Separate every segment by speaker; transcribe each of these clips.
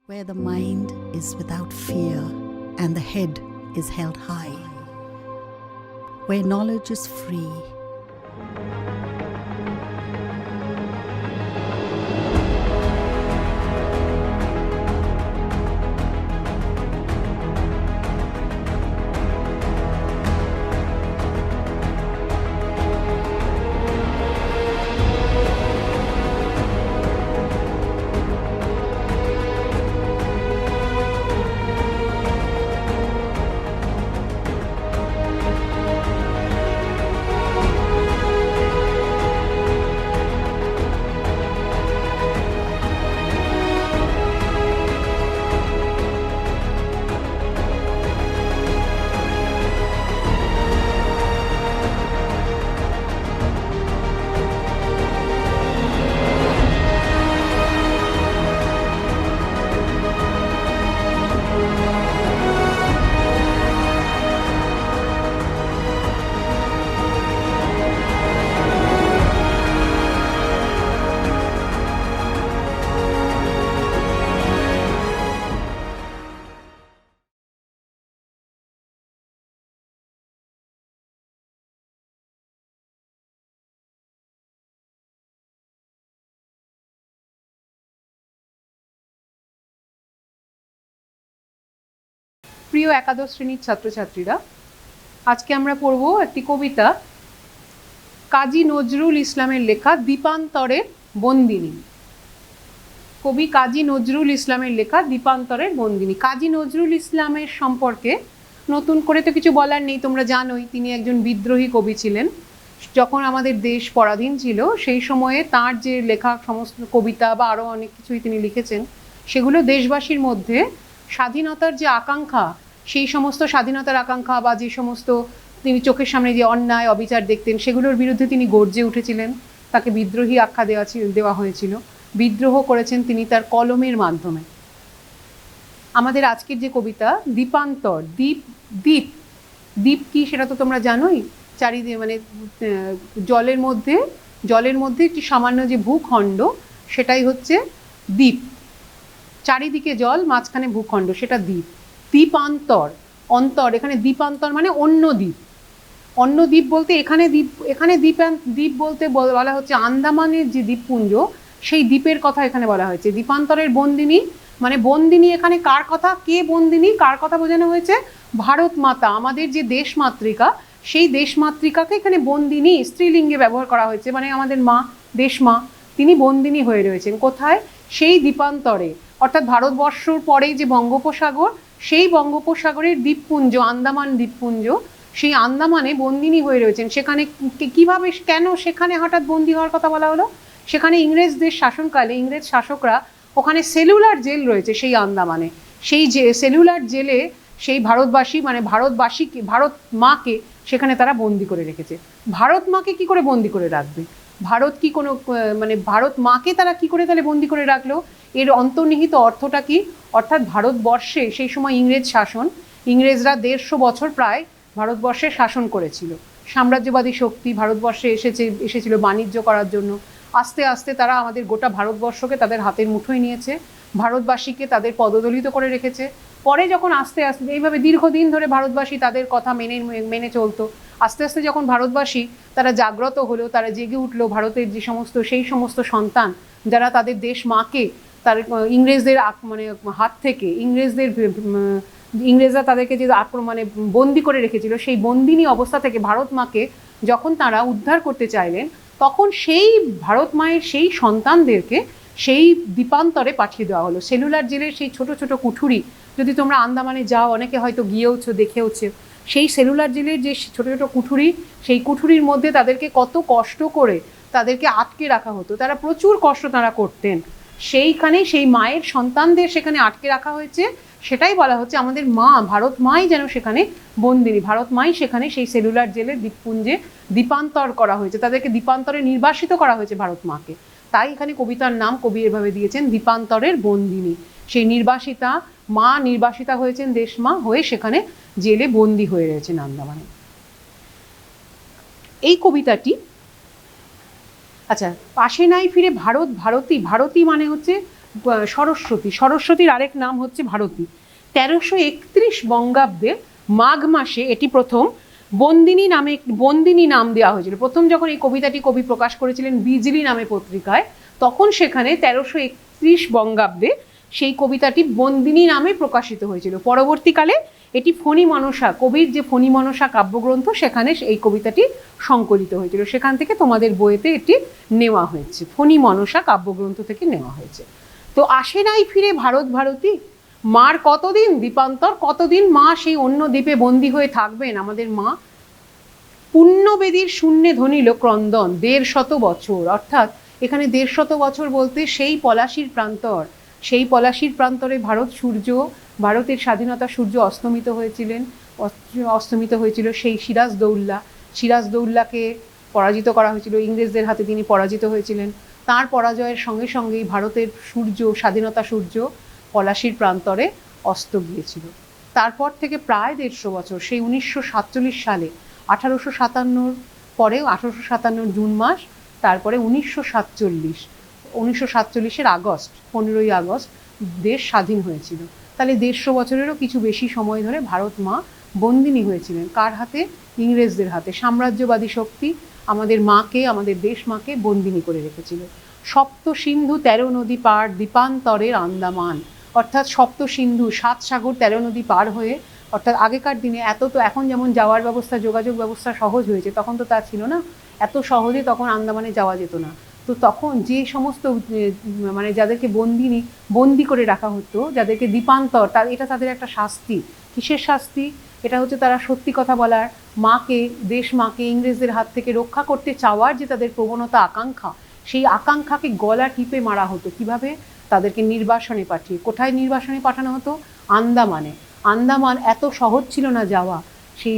Speaker 1: where the mind is without fear and the head is held high, where knowledge is free.
Speaker 2: প্রিয় একাদশ শ্রেণীর ছাত্রছাত্রীরা, আজকে আমরা পড়ব একটি কবিতা, কাজী নজরুল ইসলামের লেখা দ্বীপান্তরের বন্দিনী। কবি কাজী নজরুল ইসলামের লেখা দ্বীপান্তরের বন্দিনী। কাজী নজরুল ইসলামের সম্পর্কে নতুন করে তো কিছু বলার নেই, তোমরা জানোই তিনি একজন বিদ্রোহী কবি ছিলেন। যখন আমাদের দেশ পরাধীন ছিল সেই সময়ে তার যে লেখা সমস্ত কবিতা বা আরও অনেক কিছুই তিনি লিখেছেন, সেগুলো দেশবাসীর মধ্যে স্বাধীনতার যে আকাঙ্ক্ষা, সেই সমস্ত স্বাধীনতার আকাঙ্ক্ষা বা যে সমস্ত তিনি চোখের সামনে যে অন্যায় অবিচার দেখতেন সেগুলোর বিরুদ্ধে তিনি গর্জে উঠেছিলেন। তাকে বিদ্রোহী আখ্যা দেওয়া হয়েছিল। বিদ্রোহ করেছেন তিনি তার কলমের মাধ্যমে। আমাদের আজকের যে কবিতা দ্বীপান্তর, দ্বীপ দ্বীপ দ্বীপ কি সেটা তো তোমরা জানোই। চারিদিকে মানে জলের মধ্যে একটি সামান্য যে ভূখণ্ড, সেটাই হচ্ছে দ্বীপ। চারিদিকে জল, মাঝখানে ভূখণ্ড, সেটা দ্বীপ। দ্বীপান্তর, অন্তর, এখানে দ্বীপান্তর মানে অন্য দ্বীপ। অন্য দ্বীপ বলতে এখানে দ্বীপ বলতে বলা হচ্ছে আন্দামানের যে দ্বীপপুঞ্জ, সেই দ্বীপের কথা এখানে বলা হয়েছে। দ্বীপান্তরের বন্দিনী মানে বন্দিনী, এখানে কার কথা, কে বন্দিনী, কার কথা বোঝানো হয়েছে? ভারত মাতা, আমাদের যে দেশমাতৃকা, সেই দেশমাতৃকাকে এখানে বন্দিনী স্ত্রীলিঙ্গে ব্যবহার করা হয়েছে। মানে আমাদের মা, দেশমা, তিনি বন্দিনী হয়ে রয়েছেন। কোথায়? সেই দ্বীপান্তরে, অর্থাৎ ভারতবর্ষর পরেই যে বঙ্গোপসাগর, সেই বঙ্গোপসাগরের দ্বীপপুঞ্জ, আন্দামান দ্বীপপুঞ্জ, সেই আন্দামানে বন্দিনী হয়ে রয়েছেন। সেখানে কিভাবে, কেন সেখানে হঠাৎ বন্দি হওয়ার কথা বলা হলো? সেখানে ইংরেজদের শাসনকালে ইংরেজ শাসকরা ওখানে সেলুলার জেল রয়েছে সেই আন্দামানে। সেই যে সেলুলার জেলে সেই ভারতবাসী মানে ভারতবাসীকে, ভারত মাকে সেখানে তারা বন্দি করে রেখেছে। ভারত মাকে কি করে বন্দি করে রাখবে? ভারত কি কোনো মানে ভারত মাকে তারা কি করে তাহলে বন্দি করে রাখলো? এর অন্তর্নিহিত অর্থটা কি? অর্থাৎ ভারতবর্ষে সেই সময় ইংরেজ শাসন, ইংরেজরা 150 বছর প্রায় ভারতবর্ষে শাসন করেছিল। সাম্রাজ্যবাদী শক্তি ভারতবর্ষে এসেছিল বাণিজ্য করার জন্য। আস্তে আস্তে তারা আমাদের গোটা ভারতবর্ষকে তাদের হাতের মুঠোয় নিয়েছে, ভারতবাসীকে তাদের পদদলিত করে রেখেছে। পরে যখন আস্তে আস্তে এইভাবে দীর্ঘদিন ধরে ভারতবাসী তাদের কথা মেনে চলতো, আস্তে আস্তে যখন ভারতবাসী তারা জাগ্রত হলো, তারা জেগে উঠলো, ভারতের যে সেই সমস্ত সন্তান যারা তাদের দেশ মাকে তার ইংরেজদের মানে হাত থেকে ইংরেজরা তাদেরকে যে মানে বন্দি করে রেখেছিল, সেই বন্দিনী অবস্থা থেকে ভারত মাকে যখন তারা উদ্ধার করতে চাইলেন, তখন সেই ভারত মায়ের সেই সন্তানদেরকে সেই দ্বীপান্তরে পাঠিয়ে দেওয়া হলো। সেলুলার জেলের সেই ছোট ছোট কুঠুরি, যদি তোমরা আন্দামানে যাও, অনেকে হয়তো গিয়েওছো, দেখেওছো, সেই সেলুলার জেলের যে ছোট ছোট কুঠুরি, সেই কুঠুরির মধ্যে তাদেরকে কত কষ্ট করে তাদেরকে আটকে রাখা হতো। তারা প্রচুর কষ্ট তারা করতেন। সেইখানে সেই মায়ের সন্তানদের সেখানে আটকে রাখা হয়েছে। সেটাই বলা হচ্ছে আমাদের মা, ভারত মাই যেন সেখানে বন্দিনী, ভারত মাই সেখানে সেই সেলুলার জেলের দ্বীপপুঞ্জে দ্বীপান্তর করা হয়েছে, তাদেরকে দ্বীপান্তরে নির্বাসিত করা হয়েছে ভারত মাকে। তাই এখানে কবিতার নাম কবি এভাবে দিয়েছেন দ্বীপান্তরের বন্দিনী। সেই নির্বাসিতা মা, নির্বাসিতা হয়েছেন দেশমা হয়ে সেখানে জেলে বন্দি হয়ে রয়েছেন আন্দামানে। এই কবিতাটি, আচ্ছা, পাশে নাই ফিরে ভারত ভারতী, ভারতী মানে হচ্ছে সরস্বতী, সরস্বতীর আরেক নাম হচ্ছে ভারতী। 1331 বঙ্গাব্দে মাঘ মাসে এটি প্রথম বন্দিনী নাম দেওয়া হয়েছিল। প্রথম যখন এই কবিতাটি কবি প্রকাশ করেছিলেন বিজলি নামে পত্রিকায়, তখন সেখানে 1331 বঙ্গাব্দে সেই কবিতাটি বন্দিনী নামে প্রকাশিত হয়েছিল। পরবর্তীকালে এটি ফণী মনসা, কবির যে ফণী মনসা কাব্যগ্রন্থ, সেখানে এই কবিতাটি সংকলিত হয়েছিল। সেখান থেকে তোমাদের বইতে এটি নেওয়া হয়েছে, ফণী মনসা কাব্যগ্রন্থ থেকে নেওয়া হয়েছে। তো আসে নাই ফিরে ভারত ভারতী, মার কতদিন দ্বীপান্তর, কতদিন মা সেই অন্য দ্বীপে বন্দী হয়ে থাকবেন আমাদের মা। পুণ্যবেদীর শূন্যে ধ্বনিল ক্রন্দন 150 বছর, অর্থাৎ এখানে 150 বছর বলতে সেই পলাশীর প্রান্তর, সেই পলাশীর প্রান্তরে ভারতের স্বাধীনতা সূর্য অস্তমিত হয়েছিল। সেই সিরাজদৌল্লাকে পরাজিত করা হয়েছিল, ইংরেজদের হাতে তিনি পরাজিত হয়েছিলেন। তার পরাজয়ের সঙ্গে সঙ্গেই ভারতের স্বাধীনতা সূর্য পলাশীর প্রান্তরে অস্ত গিয়েছিল। তারপর থেকে প্রায় 150 বছর, সেই 1947 সালে 1857 পরে 1857 জুন মাস, তারপরে 1947 আগস্ট, 15ই আগস্ট দেশ স্বাধীন হয়েছিল। তাহলে 150 বছরেরও কিছু বেশি সময় ধরে ভারত মা বন্দিনী হয়েছিলেন। কার হাতে? ইংরেজদের হাতে। সাম্রাজ্যবাদী শক্তি আমাদের মাকে, আমাদের দেশ মাকে বন্দিনী করে রেখেছিল। সপ্ত সিন্ধু 13 নদী পার দ্বীপান্তরের আন্দামান, অর্থাৎ সপ্ত সিন্ধু 7 সাগর 13 নদী পার হয়ে, অর্থাৎ আগেকার দিনে এখন যেমন যাওয়ার ব্যবস্থা, যোগাযোগ ব্যবস্থা সহজ হয়েছে, তখন তো তা ছিল না, এত সহজে তখন আন্দামানে যাওয়া যেত না। তো তখন যে সমস্ত মানে যাদেরকে বন্দি করে রাখা হতো, যাদেরকে দ্বীপান্তর, এটা তাদের একটা শাস্তি। কিসের শাস্তি? এটা হচ্ছে তারা সত্যি কথা বলার, দেশ মাকে ইংরেজদের হাত থেকে রক্ষা করতে চাওয়ার যে তাদের প্রবণতা, আকাঙ্ক্ষা, সেই আকাঙ্ক্ষাকে গলা টিপে মারা হতো। কিভাবে? তাদেরকে নির্বাসনে পাঠিয়ে। কোথায় নির্বাসনে পাঠানো হতো? আন্দামানে। আন্দামান এত সহজ ছিল না যাওয়া। সেই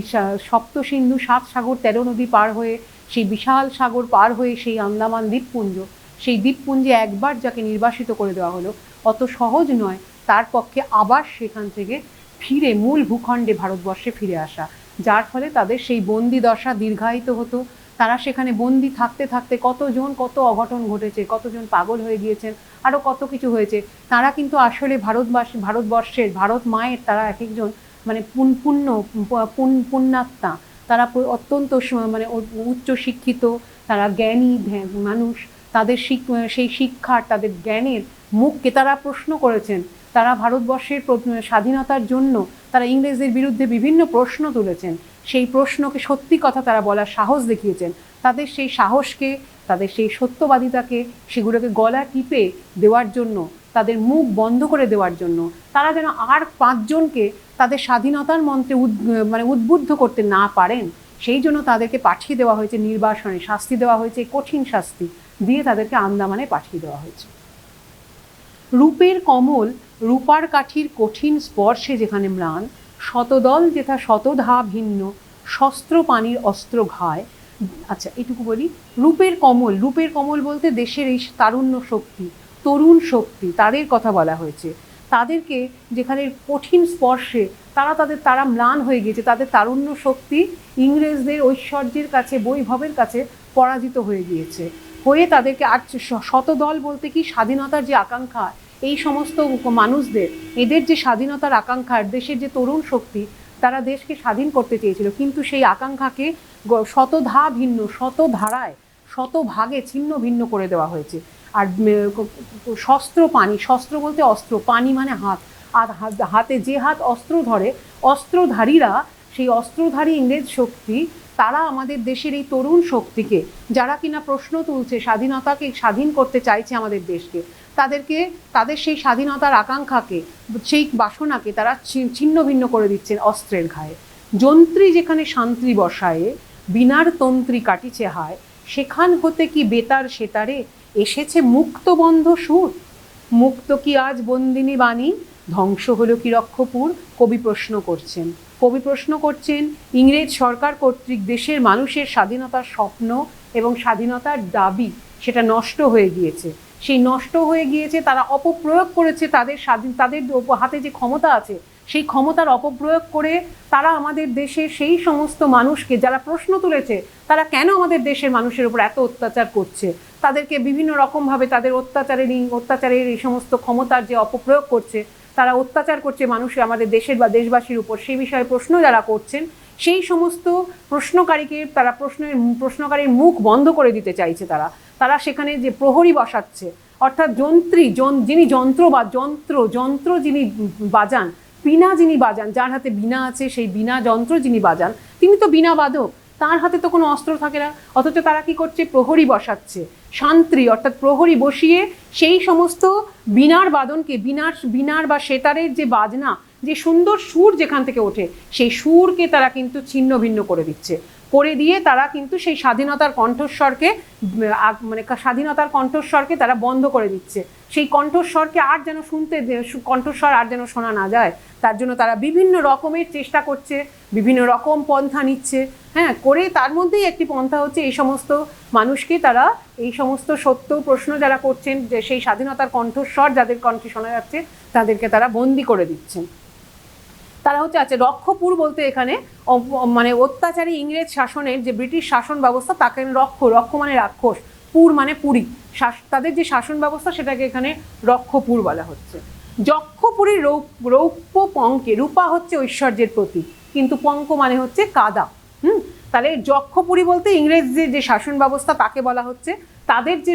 Speaker 2: সপ্ত সিন্ধু 7 সাগর 13 নদী পার হয়ে, সেই বিশাল সাগর পার হয়ে সেই আন্দামান দ্বীপপুঞ্জ, সেই দ্বীপপুঞ্জে একবার যাকে নির্বাসিত করে দেওয়া হলো, অত সহজ নয় তার পক্ষে আবার সেখান থেকে ফিরে মূল ভূখণ্ডে ভারতবর্ষে ফিরে আসা। যার ফলে তাদের সেই বন্দি দশা দীর্ঘায়িত হতো। তারা সেখানে বন্দি থাকতে থাকতে কত অঘটন ঘটেছে, কতজন পাগল হয়ে গিয়েছেন, আরও কত কিছু হয়েছে। তারা কিন্তু আসলে ভারতবর্ষের, ভারত মায়ের তারা এক একজন মানে পুণ্যাত্মা। তারা অত্যন্ত মানে উচ্চ শিক্ষিত, তারা জ্ঞানী মানুষ। তাদের সেই শিক্ষার, তাদের জ্ঞানের মুখকে তারা প্রশ্ন করেছেন। তারা ভারতবর্ষের স্বাধীনতার জন্য তারা ইংরেজদের বিরুদ্ধে বিভিন্ন প্রশ্ন তুলেছেন। সেই প্রশ্নকে সত্যি কথা তারা বলার সাহস দেখিয়েছেন। তাদের সেই সাহসকে, তাদের সেই সত্যবাদিতাকে, সেগুলোকে গলা টিপে দেওয়ার জন্য, তাদের মুখ বন্ধ করে দেওয়ার জন্য, তারা যেন আর 5 জনকে তাদের স্বাধীনতার মন্ত্রে উদ্বুদ্ধ করতে না পারেন, সেই জন্য তাদেরকে পাঠিয়ে দেওয়া হয়েছে নির্বাসনে। শাস্তি দেওয়া হয়েছে, কঠিন শাস্তি দিয়ে তাদেরকে আন্দামানে পাঠিয়ে দেওয়া হয়েছে। রূপের কমল রূপার কাঠির কঠিন স্পর্শে যেখানে ম্লান, শতদল যেথা শতধা ভিন্ন, শস্ত্র পানির অস্ত্র ঘায়। আচ্ছা, এটুকু বলি। রূপের কমল বলতে দেশের এই তারুণ্য শক্তি, তরুণ শক্তি, তাদের কথা বলা হয়েছে। তাদেরকে যেখানে কঠিন স্পর্শে তারা ম্লান হয়ে গিয়েছে, তাদের তারুণ্য শক্তি ইংরেজদের ঐশ্বর্যের কাছে, বৈভবের কাছে পরাজিত হয়ে গিয়েছে। তাদেরকে আর শতদল বলতে কি, স্বাধীনতার যে আকাঙ্ক্ষা, এই সমস্ত মানুষদের, এদের যে স্বাধীনতার আকাঙ্ক্ষার, দেশের যে তরুণ শক্তি, তারা দেশকে স্বাধীন করতে চেয়েছিল, কিন্তু সেই আকাঙ্ক্ষাকে শতধা ভিন্ন, শত ধারায়, শত ভাগে ছিন্ন ভিন্ন করে দেওয়া হয়েছে। আর শস্ত্র বলতে অস্ত্র, পানি মানে হাত, আর হাতে যে হাত অস্ত্র ধরে, অস্ত্রধারীরা, সেই অস্ত্রধারী ইংরেজ শক্তি, তারা আমাদের দেশের এই তরুণ শক্তিকে, যারা কিনা প্রশ্ন তুলছে, স্বাধীনতাকে স্বাধীন করতে চাইছে আমাদের দেশকে, তাদের সেই স্বাধীনতার আকাঙ্ক্ষাকে, সেই বাসনাকে তারা ছিন্ন ভিন্ন করে দিচ্ছেন অস্ত্রের ঘায়ে। যন্ত্রী যেখানে শান্তি বসায়ে, বিনার তন্ত্রী কাটিছে হায়, সেখান হতে কি বেতার সেতারে, এসেছে মুক্তবন্ধ সুর। মুক্ত কি আজ বন্দিনী বাণী, ধ্বংস হলো কি রক্ষপুর। কবি প্রশ্ন করছেন ইংরেজ সরকার কর্তৃক দেশের মানুষের স্বাধীনতার স্বপ্ন এবং স্বাধীনতার দাবি, সেটা নষ্ট হয়ে গিয়েছে। সেই নষ্ট হয়ে গিয়েছে, তারা অপপ্রয়োগ করেছে তাদের হাতে যে ক্ষমতা আছে, সেই ক্ষমতার অপপ্রয়োগ করে তারা আমাদের দেশের সেই সমস্ত মানুষকে, যারা প্রশ্ন তুলেছে তারা কেন আমাদের দেশের মানুষের উপর এত অত্যাচার করছে, তাদেরকে বিভিন্ন রকমভাবে তাদের অত্যাচারের এই সমস্ত ক্ষমতার যে অপপ্রয়োগ করছে, তারা অত্যাচার করছে মানুষের, আমাদের দেশের বা দেশবাসীর উপর, সেই বিষয়ে প্রশ্ন যারা করছেন, সেই সমস্ত প্রশ্নকারীকে তারা প্রশ্নকারীর মুখ বন্ধ করে দিতে চাইছে। তারা সেখানে যে প্রহরী বসাচ্ছে, অর্থাৎ যিনি যন্ত্র যিনি বাজান, বীণা যিনি বাজান, যার হাতে বীণা আছে, সেই বীণা যন্ত্র যিনি বাজান, তিনি তো বীণা বাদক, তার হাতে তো কোনো অস্ত্র থাকে না। অথচ তারা কি করছে? প্রহরী বসাচ্ছে, শান্ত্রী অর্থাৎ প্রহরী বসিয়ে সেই সমস্ত বীণার বাদনকে, বীণার বা সেতারের যে বাজনা, যে সুন্দর সুর যেখান থেকে ওঠে, সেই সুরকে তারা কিন্তু ছিন্ন ভিন্ন করে দিয়ে তারা কিন্তু সেই স্বাধীনতার কণ্ঠস্বরকে তারা বন্ধ করে দিচ্ছে। সেই কণ্ঠস্বরকে আর যেন কণ্ঠস্বর আর যেন শোনা না যায়, তার জন্য তারা বিভিন্ন রকমের চেষ্টা করছে, বিভিন্ন রকম পন্থা নিচ্ছে। হ্যাঁ, করে তার মধ্যেই একটি পন্থা হচ্ছে এই সমস্ত মানুষকে, তারা এই সমস্ত সত্য প্রশ্ন যারা করছেন, যে সেই স্বাধীনতার কণ্ঠস্বর যাদের কণ্ঠে শোনা যাচ্ছে, তাদেরকে তারা বন্দি করে দিচ্ছেন। তারা হচ্ছে রক্ষপুর বলতে এখানে মানে অত্যাচারী ইংরেজ শাসনের যে ব্রিটিশ শাসন ব্যবস্থা, তাকে রক্ষ মানে রাক্ষস, পুর মানে পুরী, তাদের যে শাসন ব্যবস্থা সেটাকে এখানে রক্ষপুর বলা হচ্ছে। যক্ষপুরীর রৌপ্য পঙ্কে, রূপা হচ্ছে ঐশ্বর্যের প্রতীক, কিন্তু পঙ্ক মানে হচ্ছে কাদা। তাহলে যক্ষপুরী বলতে ইংরেজদের যে শাসন ব্যবস্থা তাকে বলা হচ্ছে। তাদের যে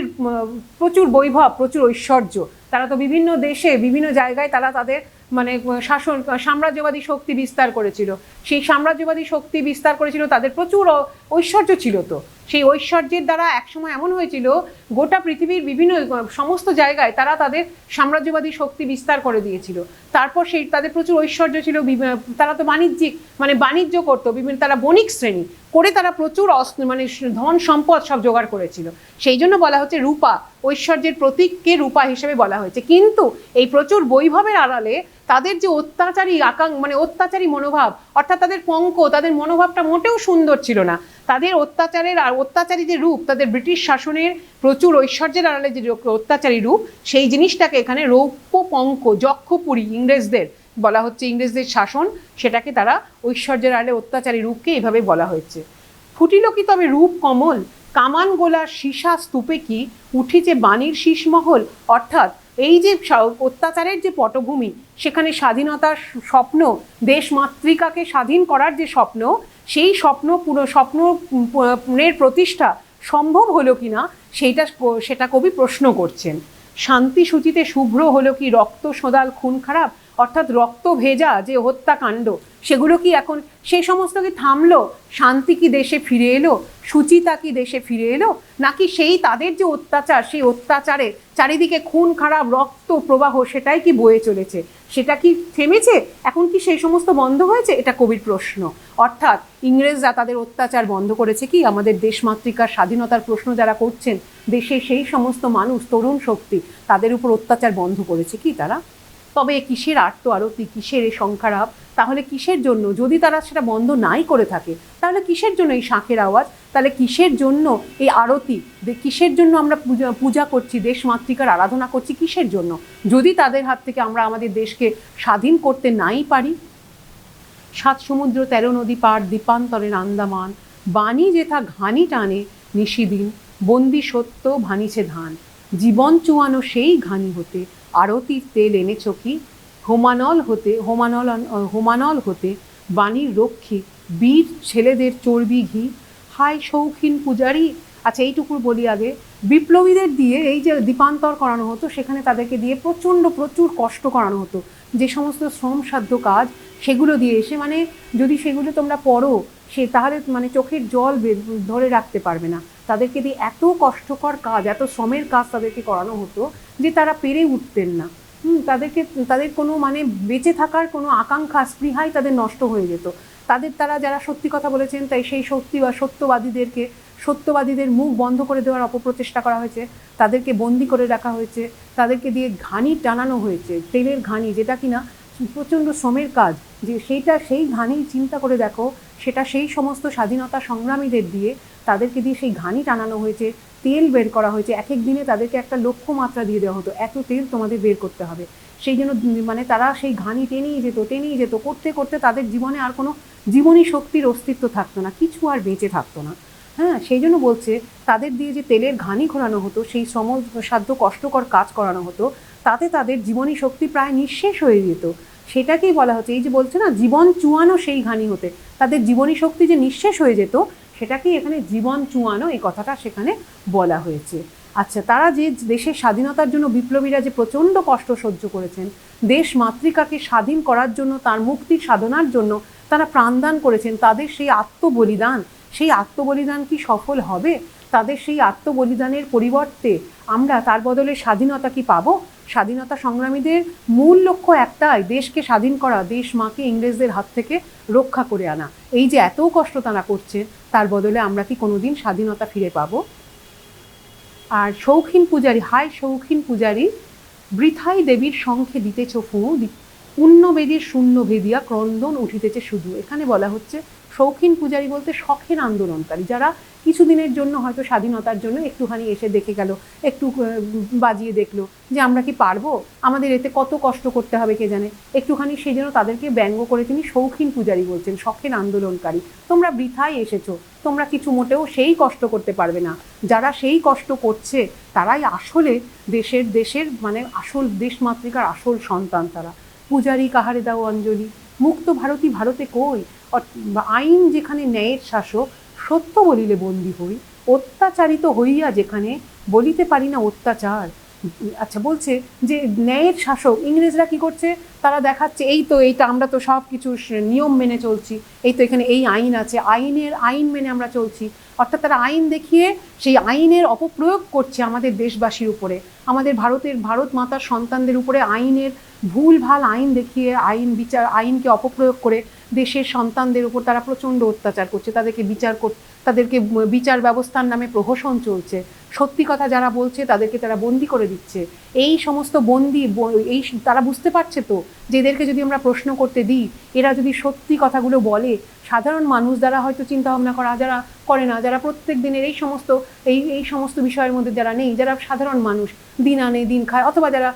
Speaker 2: প্রচুর বৈভব, প্রচুর ঐশ্বর্য, তারা তো বিভিন্ন দেশে বিভিন্ন জায়গায় তারা তাদের মানে সাম্রাজ্যবাদী শক্তি বিস্তার করেছিল। সেই সাম্রাজ্যবাদী শক্তি বিস্তার করেছিল, তাদের প্রচুর ঐশ্বর্য ছিল। তো সেই ঐশ্বর্যের দ্বারা একসময় এমন হয়েছিল, গোটা পৃথিবীর সমস্ত জায়গায় তারা তাদের সাম্রাজ্যবাদী শক্তি বিস্তার করে দিয়েছিল। তারপর তাদের প্রচুর ঐশ্বর্য ছিল, তারা তো বাণিজ্য করতো, তারা বণিক শ্রেণী করে তারা প্রচুর মানে ধন সম্পদ সব জোগাড় করেছিল। সেই জন্য বলা হচ্ছে রূপা, ঐশ্বর্যের প্রতীককে রূপা হিসেবে বলা হয়েছে। কিন্তু এই প্রচুর বৈভবের আড়ালে তাদের যে অত্যাচারী মনোভাব, অর্থাৎ তাদের তাদের মনোভাবটা মোটেও সুন্দর ছিল না। তাদের অত্যাচারী যে রূপ, তাদের ব্রিটিশ শাসনের প্রচুর ঐশ্বর্যের আড়ালে যে অত্যাচারী রূপ, সেই জিনিসটাকে এখানে রৌপ্য পঙ্ক, যক্ষপুরী ইংরেজদের বলা হচ্ছে, ইংরেজদের শাসন, সেটাকে তারা ঐশ্বর্যের আড়ালে অত্যাচারী রূপকে এভাবে বলা হয়েছে। ফুটিল কি তবে রূপ কমল, কামান গোলার সীসা স্তূপে কি উঠিছে বাণীর শীষমহল। অর্থাৎ এই যে অত্যাচারের যে পটভূমি, সেখানে স্বাধীনতার স্বপ্ন, দেশ মাতৃকাকে স্বাধীন করার যে স্বপ্ন, সেই স্বপ্নের প্রতিষ্ঠা সম্ভব হলো কিনা সেটা কবি প্রশ্ন করছেন। শান্তি সূচিতে শুভ্র হলো কি রক্ত সোদাল খুন খারাপ, অর্থাৎ রক্ত ভেজা যে হত্যাকাণ্ড, সেগুলো কি এখন সেই সমস্ত কি থামলো? শান্তি কি দেশে ফিরে এলো? সুচিতা কি দেশে ফিরে এলো? নাকি সেই তাদের যে অত্যাচার, সেই অত্যাচারে চারিদিকে খুন খারাপ রক্ত প্রবাহ, সেটাই কি বয়ে চলেছে? সেটা কি থেমেছে? এখন কি সেই সমস্ত বন্ধ হয়েছে? এটা কবির প্রশ্ন। অর্থাৎ ইংরেজরা তাদের অত্যাচার বন্ধ করেছে কি? আমাদের দেশমাতৃকার স্বাধীনতার প্রশ্ন যারা করছেন, দেশে সেই সমস্ত মানুষ, তরুণ শক্তি, তাদের উপর অত্যাচার বন্ধ করেছে কি তারা? তবে কিসের আর্ত আরতি, কিসের এই সংখ্যারাপ? তাহলে কিসের জন্য, যদি তারা সেটা বন্ধ নাই করে থাকে, তাহলে কিসের জন্য এই শাঁখের আওয়াজ? তাহলে কিসের জন্য এই আরতি? কিসের জন্য আমরা পূজা করছি, দেশ মাতৃকার আরাধনা করছি? কিসের জন্য, যদি তাদের হাত থেকে আমরা আমাদের দেশকে স্বাধীন করতে নাই পারি? 7 সমুদ্র 13 নদী পার, দ্বীপান্তরের আন্দামান, বাণী যেথা ঘানি টানে নিশিদিন, বন্দি সত্য ভানিছে ধান, জীবন চুয়ানো সেই ঘানি হতে আরতির তেল এনেছ কি, হোমানল হতে বাণীর রক্ষী, বীর ছেলেদের চর্বি ঘি, হায় শৌখিন পূজারি। আচ্ছা, এইটুকু বলি আগে, বিপ্লবীদের দিয়ে এই যে দ্বীপান্তর করানো হতো, সেখানে তাদেরকে দিয়ে প্রচুর কষ্ট করানো হতো। যে সমস্ত শ্রমসাধ্য কাজ, সেগুলো দিয়ে এসে মানে যদি সেগুলো তোমরা পড়ো, তাহলে মানে চোখের জল ধরে রাখতে পারবে না। তাদেরকে দিয়ে এত কষ্টকর কাজ, এত শ্রমের কাজ তাদেরকে করানো হতো যে তারা পেরে উঠতেন না। তাদের কোনো মানে বেঁচে থাকার কোনো আকাঙ্ক্ষা, স্পৃহাই তাদের নষ্ট হয়ে যেত। তারা যারা সত্যি কথা বলেছেন, তাই সেই সত্যি বা সত্যবাদীদের মুখ বন্ধ করে দেওয়ার অপপ্রচেষ্টা করা হয়েছে, তাদেরকে বন্দি করে রাখা হয়েছে, তাদেরকে দিয়ে ঘানি টানানো হয়েছে, তেলের ঘানি, যেটা কিনা প্রচণ্ড শ্রমের কাজ। যে সেই ঘানি চিন্তা করে দেখো, সেটা সেই সমস্ত স্বাধীনতা সংগ্রামীদের দিয়ে, তাদেরকে দিয়ে সেই ঘানি টানানো হয়েছে, তেল বের করা হয়েছে। এক দিনে তাদেরকে একটা লক্ষ্যমাত্রা দিয়ে দেওয়া হতো, এত তেল তোমাদের বের করতে হবে। সেই জন্য মানে তারা সেই ঘানি টেনেই যেত, করতে করতে তাদের জীবনে আর কোনো জীবনী শক্তির অস্তিত্ব থাকতো না, কিছু আর বেঁচে থাকতো না। হ্যাঁ, সেই জন্য বলছে তাদের দিয়ে যে তেলের ঘানি ঘোরানো হতো, সেই শ্রমসাধ্য কষ্টকর কাজ করানো হতো, তাতে তাদের জীবনী শক্তি প্রায় নিঃশেষ হয়ে যেত। সেটাকেই বলা হচ্ছে, এই যে বলছে না জীবন চুয়ানো সেই ঘানি হতে, তাদের জীবনী শক্তি যে নিঃশেষ হয়ে যেত, সেটাকেই এখানে জীবন চুয়ানো এই কথাটা সেখানে বলা হয়েছে। আচ্ছা, তারা যে দেশের স্বাধীনতার জন্য বিপ্লবীরা যে প্রচণ্ড কষ্ট সহ্য করেছেন, দেশ মাতৃকাকে স্বাধীন করার জন্য, তার মুক্তির সাধনার জন্য তারা প্রাণদান করেছেন, তাদের সেই আত্মবলিদান, সেই আত্মবলিদান কি সফল হবে? তাদের সেই আত্মবলিদানের পরিবর্তে আমরা তার বদলে স্বাধীনতা কি পাবো? স্বাধীনতা সংগ্রামীদের মূল লক্ষ্য একটাই, দেশকে স্বাধীন করা, দেশ মাকে ইংরেজদের হাত থেকে রক্ষা করে আনা। এই যে এত কষ্ট তারা করছে, তার বদলে আমরা কি কোনোদিন স্বাধীনতা ফিরে পাবো? আর শৌখিন পূজারী, হায় শৌখিন পূজারী, বৃথাই দেবীর শঙ্খে দিতেছ ফুঁ, পুণ্য বেদীর শূন্য ভেদিয়া ক্রন্দন উঠিতেছে শুধু। এখানে বলা হচ্ছে শৌখিন পূজারী বলতে শখের আন্দোলনকারী, যারা কিছুদিনের জন্য হয়তো স্বাধীনতার জন্য একটুখানি এসে দেখে গেল, একটু বাজিয়ে দেখলো যে আমরা কি পারবো, আমাদের এতে কত কষ্ট করতে হবে কে জানে, একটুখানি, সেই জন্য তাদেরকে ব্যঙ্গ করে তিনি শৌখিন পূজারী বলছেন, শখের আন্দোলনকারী। তোমরা বৃথাই এসেছো, তোমরা কিছু মোটেও সেই কষ্ট করতে পারবে না। যারা সেই কষ্ট করছে তারাই আসলে দেশের মানে আসল দেশ মাতৃকার আসল সন্তান তারা। পূজারী কাহারে দাও অঞ্জলি, মুক্ত ভারতী ভারতে কই, আইন যেখানে ন্যায়ের শাসক, সত্য বলিলে বন্দী হই, অত্যাচারিত হইয়া যেখানে বলিতে পারি না অত্যাচার। আচ্ছা, বলছে যে ন্যায়ের শাসক, ইংরেজরা কি করছে, তারা দেখাচ্ছে এই তো, এইটা আমরা তো সব কিছু নিয়ম মেনে চলছি, এই তো এখানে এই আইন আছে, আইন মেনে আমরা চলছি। অর্থাৎ তারা আইন দেখিয়ে সেই আইনের অপপ্রয়োগ করছে আমাদের দেশবাসীর উপরে, আমাদের ভারত মাতার সন্তানদের উপরে আইনের ভুলভাল আইন দেখিয়ে, আইনকে অপপ্রয়োগ করে দেশের সন্তানদের উপর তারা প্রচণ্ড অত্যাচার করছে, তাদেরকে বিচার ব্যবস্থার নামে প্রহসন চলছে। সত্যি কথা যারা বলছে তাদেরকে তারা বন্দি করে দিচ্ছে। এই সমস্ত তারা বুঝতে পারছে তো যে এদেরকে যদি আমরা প্রশ্ন করতে দিই, এরা যদি সত্যি কথাগুলো বলে, সাধারণ মানুষ যারা হয়তো চিন্তা ভাবনা যারা করে না, যারা প্রত্যেক দিনের এই সমস্ত বিষয়ের মধ্যে যারা নেই, যারা সাধারণ মানুষ, দিন আনে দিন খায়, অথবা যারা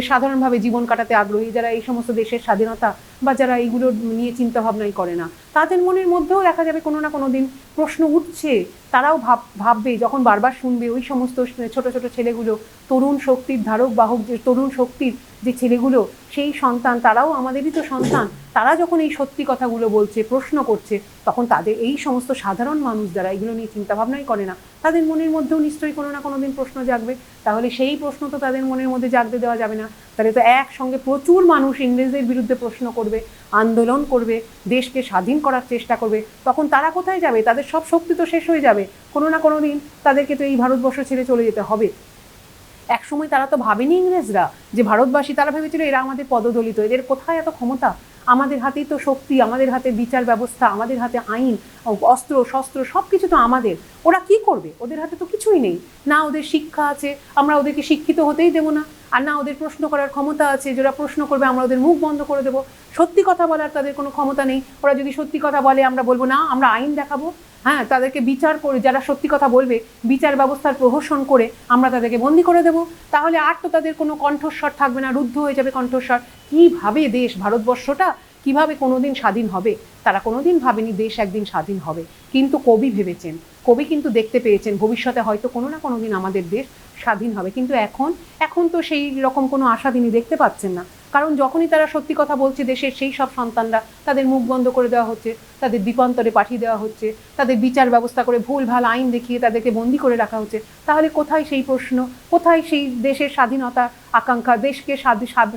Speaker 2: সাধারণভাবে জীবন কাটাতে আগ্রহী, যারা এই সমস্ত দেশের স্বাধীনতা বা যারা এইগুলো নিয়ে চিন্তা ভাবনাই করে না, তাদের মনের মধ্যেও দেখা যাবে কোনো না কোনো দিন প্রশ্ন উঠছে। তারাও ভাববে, যখন বারবার শুনবে ওই সমস্ত ছোট ছোট ছেলেগুলো, তরুণ শক্তির ধারক বাহক, যে তরুণ শক্তির যে ছেলেগুলো, সেই সন্তান, তারাও আমাদেরই তো সন্তান, তারা যখন এই সত্যি কথাগুলো বলছে, প্রশ্ন করছে, তখন তাদের এই সমস্ত সাধারণ মানুষ যারা এগুলো নিয়ে চিন্তাভাবনাই করে না, তাদের মনের মধ্যেও নিশ্চয়ই কোনো না কোনো দিন প্রশ্ন জাগবে। তাহলে সেই প্রশ্ন তো তাদের মনের মধ্যে জাগতে দেওয়া যাবে না। তাহলে তো একসঙ্গে প্রচুর মানুষ ইংরেজদের বিরুদ্ধে প্রশ্ন করবে, আন্দোলন করবে, দেশকে স্বাধীন করার চেষ্টা করবে। তখন তারা কোথায় যাবে? তাদের সব শক্তি তো শেষ হয়ে যাবে। কোনো না কোনো দিন তাদেরকে তো এই ভারতবর্ষ ছেড়ে চলে যেতে হবে। একসময় তারা তো ভাবেনি ইংরেজরা যে ভারতবাসী, তারা ভেবেছিল এরা আমাদের পদদলিত, এদের কোথায় এত ক্ষমতা, আমাদের হাতেই তো শক্তি, আমাদের হাতে বিচার ব্যবস্থা, আমাদের হাতে আইন, অস্ত্র শস্ত্র সব কিছু তো আমাদের, ওরা কি করবে? ওদের হাতে তো কিছুই নেই, না ওদের শিক্ষা আছে, আমরা ওদেরকে শিক্ষিত হতেই দেবো না, আর না ওদের প্রশ্ন করার ক্ষমতা আছে, যারা প্রশ্ন করবে আমরা ওদের মুখ বন্ধ করে দেবো। সত্যি কথা বলার তাদের কোনো ক্ষমতা নেই। ওরা যদি সত্যি কথা বলে আমরা বলবো না, আমরা আইন দেখাবো, হ্যাঁ, তাদেরকে বিচার করে, যারা সত্যি কথা বলবে বিচার ব্যবস্থার প্রহসন করে আমরা তাদেরকে বন্দি করে দেবো। তাহলে আর তো তাদের কোনো কণ্ঠস্বর থাকবে না, রুদ্ধ হয়ে যাবে কণ্ঠস্বর। কীভাবে দেশ, ভারতবর্ষটা কীভাবে কোনোদিন স্বাধীন হবে? তারা কোনোদিন ভাবেনি দেশ একদিন স্বাধীন হবে, কিন্তু কবি ভেবেছেন, কবি কিন্তু দেখতে পেয়েছেন ভবিষ্যতে হয়তো কোনো না কোনো দিন আমাদের দেশ স্বাধীন হবে। কিন্তু এখন তো সেই রকম কোনো আশা তিনি দেখতে পাচ্ছেন না। কারণ যখনই তারা সত্যি কথা বলছে, দেশের সেই সব সন্তানরা, তাদের মুখ বন্ধ করে দেওয়া হচ্ছে, তাদের দ্বীপান্তরে পাঠিয়ে দেওয়া হচ্ছে, তাদের বিচার ব্যবস্থা করে ভুলভাল আইন দেখিয়ে তাদেরকে বন্দি করে রাখা হচ্ছে। তাহলে কোথায় সেই প্রশ্ন, কোথায় সেই দেশের স্বাধীনতা আকাঙ্ক্ষা, দেশকে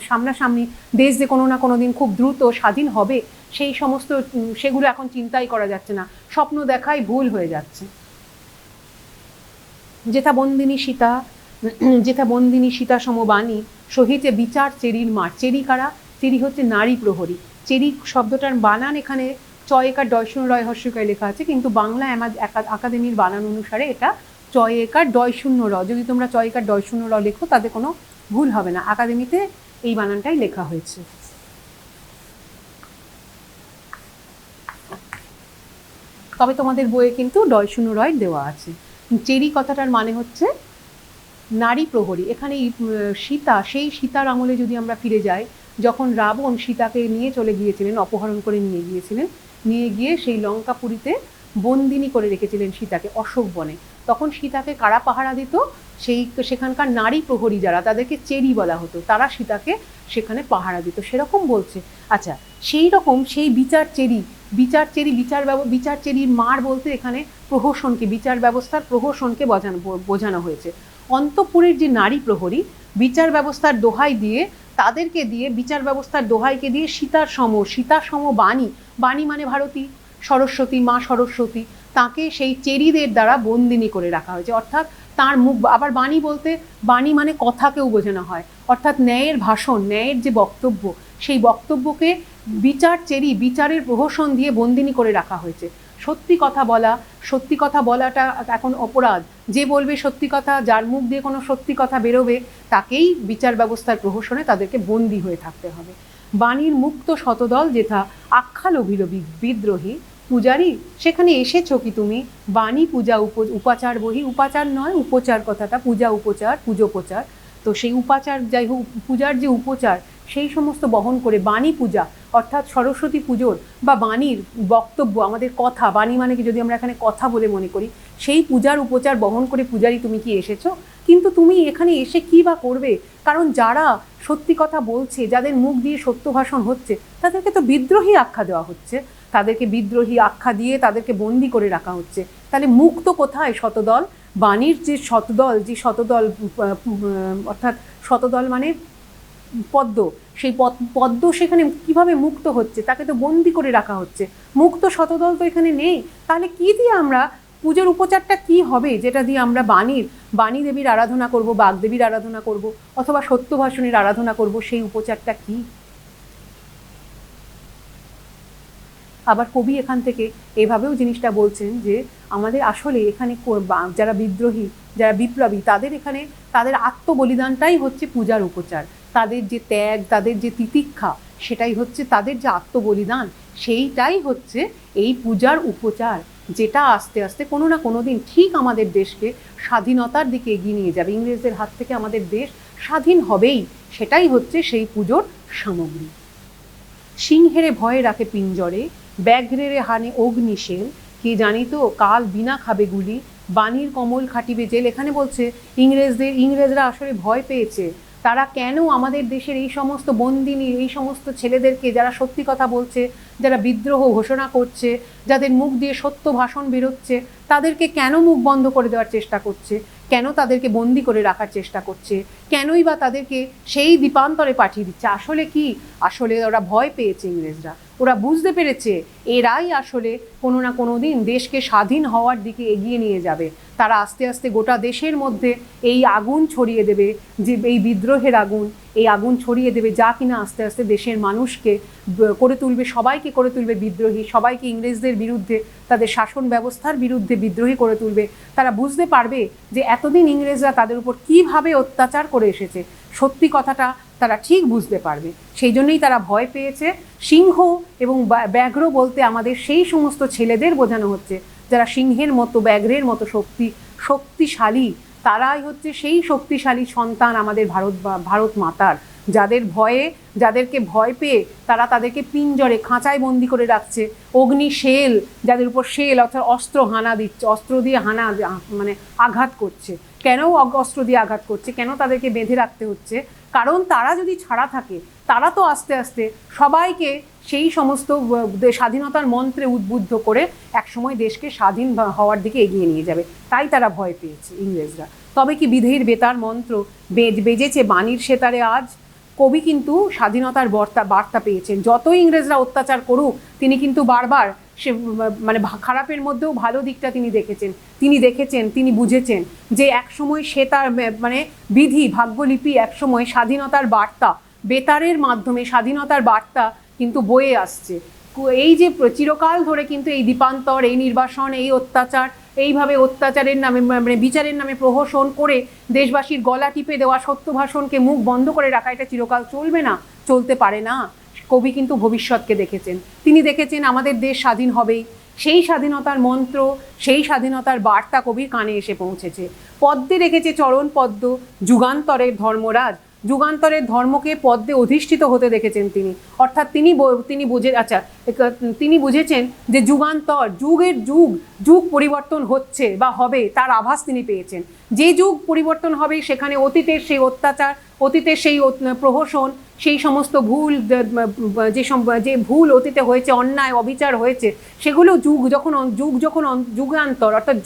Speaker 2: সামনাসামনি দেশ যে কোনো না কোনো দিন খুব দ্রুত স্বাধীন হবে, সেই সমস্ত সেগুলো এখন চিন্তাই করা যাচ্ছে না, স্বপ্ন দেখাই ভুল হয়ে যাচ্ছে। যেথা বন্দিনী সীতা সমবাণী, সহিতে বিচার চেরির মাঠ। চেরি কারা? চেরি হচ্ছে নারী প্রহরী। চেরি শব্দটার বানান এখানে চয়েকার ডয়শূন্য রয় হর্ষকায় লেখা আছে, কিন্তু বাংলা আকাদেমির বানান অনুসারে এটা চয়েকার ডয়শূন্য র। যদি তোমরা চয়েকার ডয়শূন্য র লেখো তাতে কোনো ভুল হবে না, আকাদেমিতে এই বানানটাই লেখা হয়েছে। তবে তোমাদের বইয়ে কিন্তু ডয়শূন্য রয় দেওয়া আছে। চেরি কথাটার মানে হচ্ছে নারী প্রহরী। এখানে সীতা, সেই সীতার আমলে যদি আমরা ফিরে যাই, যখন রাবণ সীতাকে নিয়ে চলে গিয়েছিলেন, অপহরণ করে নিয়ে গিয়ে সেই লঙ্কাপুরীতে বন্দিনী করে রেখেছিলেন সীতাকে অশোক বনে। তখন সীতাকে কারা পাহারা দিত? সেখানকার নারী প্রহরী যারা, তাদেরকে চেরি বলা হতো, তারা সীতাকে সেখানে পাহারা দিত, সেরকম বলছে। আচ্ছা, সেই রকম সেই বিচার চেরির মার বলতে এখানে প্রহসনকে, বিচার ব্যবস্থার প্রহসনকে বোঝানো হয়েছে। অন্তঃপুরের যে নারী প্রহরী বিচার ব্যবস্থার দোহাই দিয়ে, তাদেরকে দিয়ে, বিচার ব্যবস্থার দোহাইকে দিয়ে সীতার সম বাণী মানে ভারতী, সরস্বতী, মা সরস্বতী, তাকে সেই চেরিদের দ্বারা বন্দিনী করে রাখা হয়েছে। অর্থাৎ তার মুখ, আবার বাণী মানে কথাকেও বোঝানো হয়, অর্থাৎ ন্যায়ের ভাষণ, ন্যায়ের যে বক্তব্য, সেই বক্তব্যকে বিচারের প্রহসন দিয়ে বন্দিনী করে রাখা হয়েছে। সত্যি কথা বলাটা এখন অপরাধ। যে বলবে সত্যি কথা, যার মুখ দিয়ে কোনো সত্যি কথা বেরোবে, তাকেই বিচার ব্যবস্থার প্রহসনে তাদেরকে বন্দী হয়ে থাকতে হবে। বাণীর মুক্ত শতদল যেথা আখ্যালোভিলোভী বিদ্রোহী পূজারী, সেখানে এসেছো কি তুমি? বাণী পূজা উপাচার বহি, উপাচার নয় উপচার, কথাটা পূজা উপচার, পুজোপচার, তো সেই উপাচার, যাই হোক পূজার যে উপচার, সেই সমস্ত বহন করে বাণী পূজা, অর্থাৎ সরস্বতী পুজোর বা বাণীর বক্তব্য, আমাদের কথা, বাণী মানে কি যদি আমরা এখানে কথা বলে মনে করি, সেই পূজার উপচার বহন করে পূজারী তুমি কি এসেছো? কিন্তু তুমি এখানে এসে কী বা করবে? কারণ যারা সত্যি কথা বলছে, যাদের মুখ দিয়ে সত্য ভাষণ হচ্ছে, তাদেরকে তো বিদ্রোহী আখ্যা দেওয়া হচ্ছে, তাদেরকে বিদ্রোহী আখ্যা দিয়ে তাদেরকে বন্দি করে রাখা হচ্ছে। তাহলে মুক্ত কোথায় শতদল? বাণীর যে শতদল অর্থাৎ শতদল মানে পদ্ম, সেই পদ্ম সেখানে কিভাবে মুক্ত হচ্ছে? তাকে তো বন্দি করে রাখা হচ্ছে। মুক্ত শতদল তো এখানে নেই। তাহলে কি দিয়ে আমরা পুজোর উপচারটা কি হবে, যেটা দিয়ে আমরা বাণী দেবীর আরাধনা করব, বাগদেবীর আরাধনা করব, অথবা সত্যভাষণের আরাধনা করব? সেই উপচারটা কি? আবার কবি এখান থেকে এভাবেও জিনিসটা বলছেন যে আমাদের আসলে এখানে যারা বিদ্রোহী, যারা বিপ্লবী, তাদের আত্মবলিদানটাই হচ্ছে পূজার উপচার। তাদের যে ত্যাগ, তাদের যে তিতিক্ষা, সেটাই হচ্ছে তাদের যে আত্মবলিদান, সেইটাই হচ্ছে এই পূজার উপচার, যেটা আস্তে আস্তে কোনো না কোনো দিন ঠিক আমাদের দেশকে স্বাধীনতার দিকে এগিয়ে নিয়ে যাবে। ইংরেজদের হাত থেকে আমাদের দেশ স্বাধীন হবেই, সেটাই হচ্ছে সেই পুজোর সামগ্রী। সিংহেরে ভয়ে রাখে পিঞ্জরে, ব্যাঘ্রেরে হানে অগ্নিশেল, কে জানিত কাল বিনা খাবে গুলি, বাণীর কমল খাটিবে জেল। এখানে বলছে ইংরেজরা আসলে ভয় পেয়েছে। তারা কেন আমাদের দেশের এই সমস্ত বন্দিনী, এই সমস্ত ছেলেদেরকে, যারা সত্যি কথা বলছে, যারা বিদ্রোহ ঘোষণা করছে, যাদের মুখ দিয়ে সত্য ভাষণ বেরোচ্ছে, তাদেরকে কেন মুখ বন্ধ করে দেওয়ার চেষ্টা করছে? কেন তাদেরকে বন্দি করে রাখার চেষ্টা করছে? কেনই বা তাদেরকে সেই দ্বীপান্তরে পাঠিয়ে দিচ্ছে? আসলে ওরা ভয় পেয়েছে। ইংরেজরা, ওরা বুঝতে পেরেছে এরাই আসলে কোনো না কোনো দিন দেশকে স্বাধীন হওয়ার দিকে এগিয়ে নিয়ে যাবে। তারা আস্তে আস্তে গোটা দেশের মধ্যে এই আগুন ছড়িয়ে দেবে, যে এই বিদ্রোহের আগুন, এই আগুন ছড়িয়ে দেবে, যা কিনা আস্তে আস্তে দেশের মানুষকে সবাইকে করে তুলবে বিদ্রোহী, সবাইকে ইংরেজদের বিরুদ্ধে, তাদের শাসন ব্যবস্থার বিরুদ্ধে বিদ্রোহী করে তুলবে। তারা বুঝতে পারবে যে এতদিন ইংরেজরা তাদের উপর কীভাবে অত্যাচার করে এসেছে, সত্যি কথাটা তারা ঠিক বুঝতে পারবে। সেই জন্যই তারা ভয় পেয়েছে। সিংহ এবং ব্যাঘ্র বলতে আমাদের সেই সমস্ত ছেলেদের বোঝানো হচ্ছে যারা সিংহের মতো, ব্যাঘ্রের মতো শক্তিশালী। তারাই হচ্ছে সেই শক্তিশালী সন্তান আমাদের ভারত মাতার, যাদেরকে ভয় পেয়ে তারা তাদেরকে পিঞ্জরে, খাঁচায় বন্দি করে রাখছে। অগ্নিশেল, যাদের উপর শেল অর্থাৎ অস্ত্র হানা দিচ্ছে, অস্ত্র দিয়ে মানে আঘাত করছে। কেন অস্ত্র দিয়ে আঘাত করছে? কেন তাদেরকে বেঁধে রাখতে হচ্ছে? কারণ তারা যদি ছাড়া থাকে, তারা তো আস্তে আস্তে সবাইকে সেই সমস্ত স্বাধীনতার মন্ত্রে উদ্বুদ্ধ করে একসময় দেশকে স্বাধীন হওয়ার দিকে এগিয়ে নিয়ে যাবে। তাই তারা ভয় পেয়েছে ইংরেজরা। তবে কি বিধের বেতার মন্ত্র বেজেছে বাণীর সেতারে আজ? কবি কিন্তু স্বাধীনতার বার্তা পেয়েছেন। যতই ইংরেজরা অত্যাচার করুক, তিনি কিন্তু বারবার সে মানে খারাপের মধ্যেও ভালো দিকটা তিনি বুঝেছেন যে একসময় সেতার মানে বিধি, ভাগ্যলিপি একসময় স্বাধীনতার বার্তা, বেতারের মাধ্যমে স্বাধীনতার বার্তা কিন্তু বয়ে আসছে। এই যে চিরকাল ধরে কিন্তু এই দ্বীপান্তর, এই নির্বাসন, এই অত্যাচার, এইভাবে অত্যাচারের নামে মানে বিচারের নামে প্রহসন করে দেশবাসীর গলা টিপে দেওয়া, সত্য ভাষণকে মুখ বন্ধ করে রাখা, এটা চিরকাল চলবে না, চলতে পারে না। কবি কিন্তু ভবিষ্যৎকে দেখেছেন। তিনি দেখেছেন আমাদের দেশ স্বাধীন হবেই। সেই স্বাধীনতার মন্ত্র, সেই স্বাধীনতার বার্তা কবির কানে এসে পৌঁছেছে। পদ্মে রেখেছে চরণ পদ্ম, যুগান্তরের ধর্মরাজ, যুগান্তরের ধর্মকে পদ্মে অধিষ্ঠিত হতে দেখেছেন তিনি। অর্থাৎ তিনি বুঝেছেন যে যুগান্তর, যুগ পরিবর্তন হচ্ছে বা হবে, তার আভাস তিনি পেয়েছেন। যে যুগ পরিবর্তন হবে সেখানে অতীতের সেই অত্যাচার, অতীতের সেই প্রহসন, সেই সমস্ত ভুল, যে ভুল অতীতে হয়েছে, অন্যায় অবিচার হয়েছে, সেগুলো যুগান্তর অর্থাৎ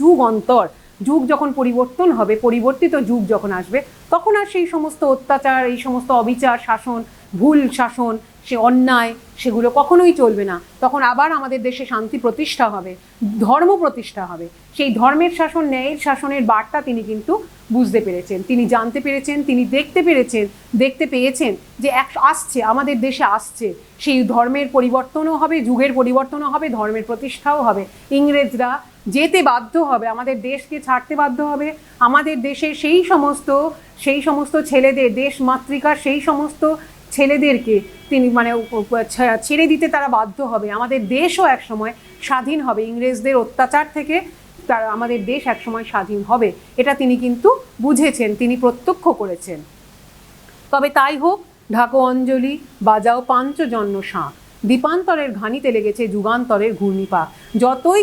Speaker 2: যুগ যখন পরিবর্তন হবে, পরিবর্তিত যুগ যখন আসবে, তখন আর সেই সমস্ত অত্যাচার, এই সমস্ত অবিচার শাসন, ভুল শাসন, সে অন্যায়, সেগুলো কখনোই চলবে না। তখন আবার আমাদের দেশে শান্তি প্রতিষ্ঠা হবে, ধর্ম প্রতিষ্ঠা হবে। সেই ধর্মের শাসন, ন্যায়ের শাসনের বার্তা তিনি কিন্তু বুঝতে পেরেছেন, তিনি জানতে পেরেছেন, তিনি দেখতে পেয়েছেন যে আসছে, আমাদের দেশে আসছে সেই ধর্মের পরিবর্তনও হবে, যুগের পরিবর্তনও হবে, ধর্মের প্রতিষ্ঠাও হবে। ইংরেজরা যেতে বাধ্য হবে, আমাদের দেশকে ছাড়তে বাধ্য হবে। আমাদের দেশের সেই সমস্ত ছেলেদের, দেশ মাতৃকার সেই সমস্ত ছেলেদেরকে তিনি ছেড়ে দিতে তারা বাধ্য হবে। আমাদের দেশও একসময় স্বাধীন হবে, ইংরেজদের অত্যাচার থেকে আমাদের দেশ একসময় স্বাধীন হবে। এটা তিনি কিন্তু বুঝেছেন, তিনি প্রত্যক্ষ করেছেন। তবে তাই হোক, ঢাকো অঞ্জলি, বাজাও পাঞ্চজন্য শাঁখ, দ্বীপান্তরের ঘানিতে লেগেছে যুগান্তরের ঘূর্ণিপাক। যতই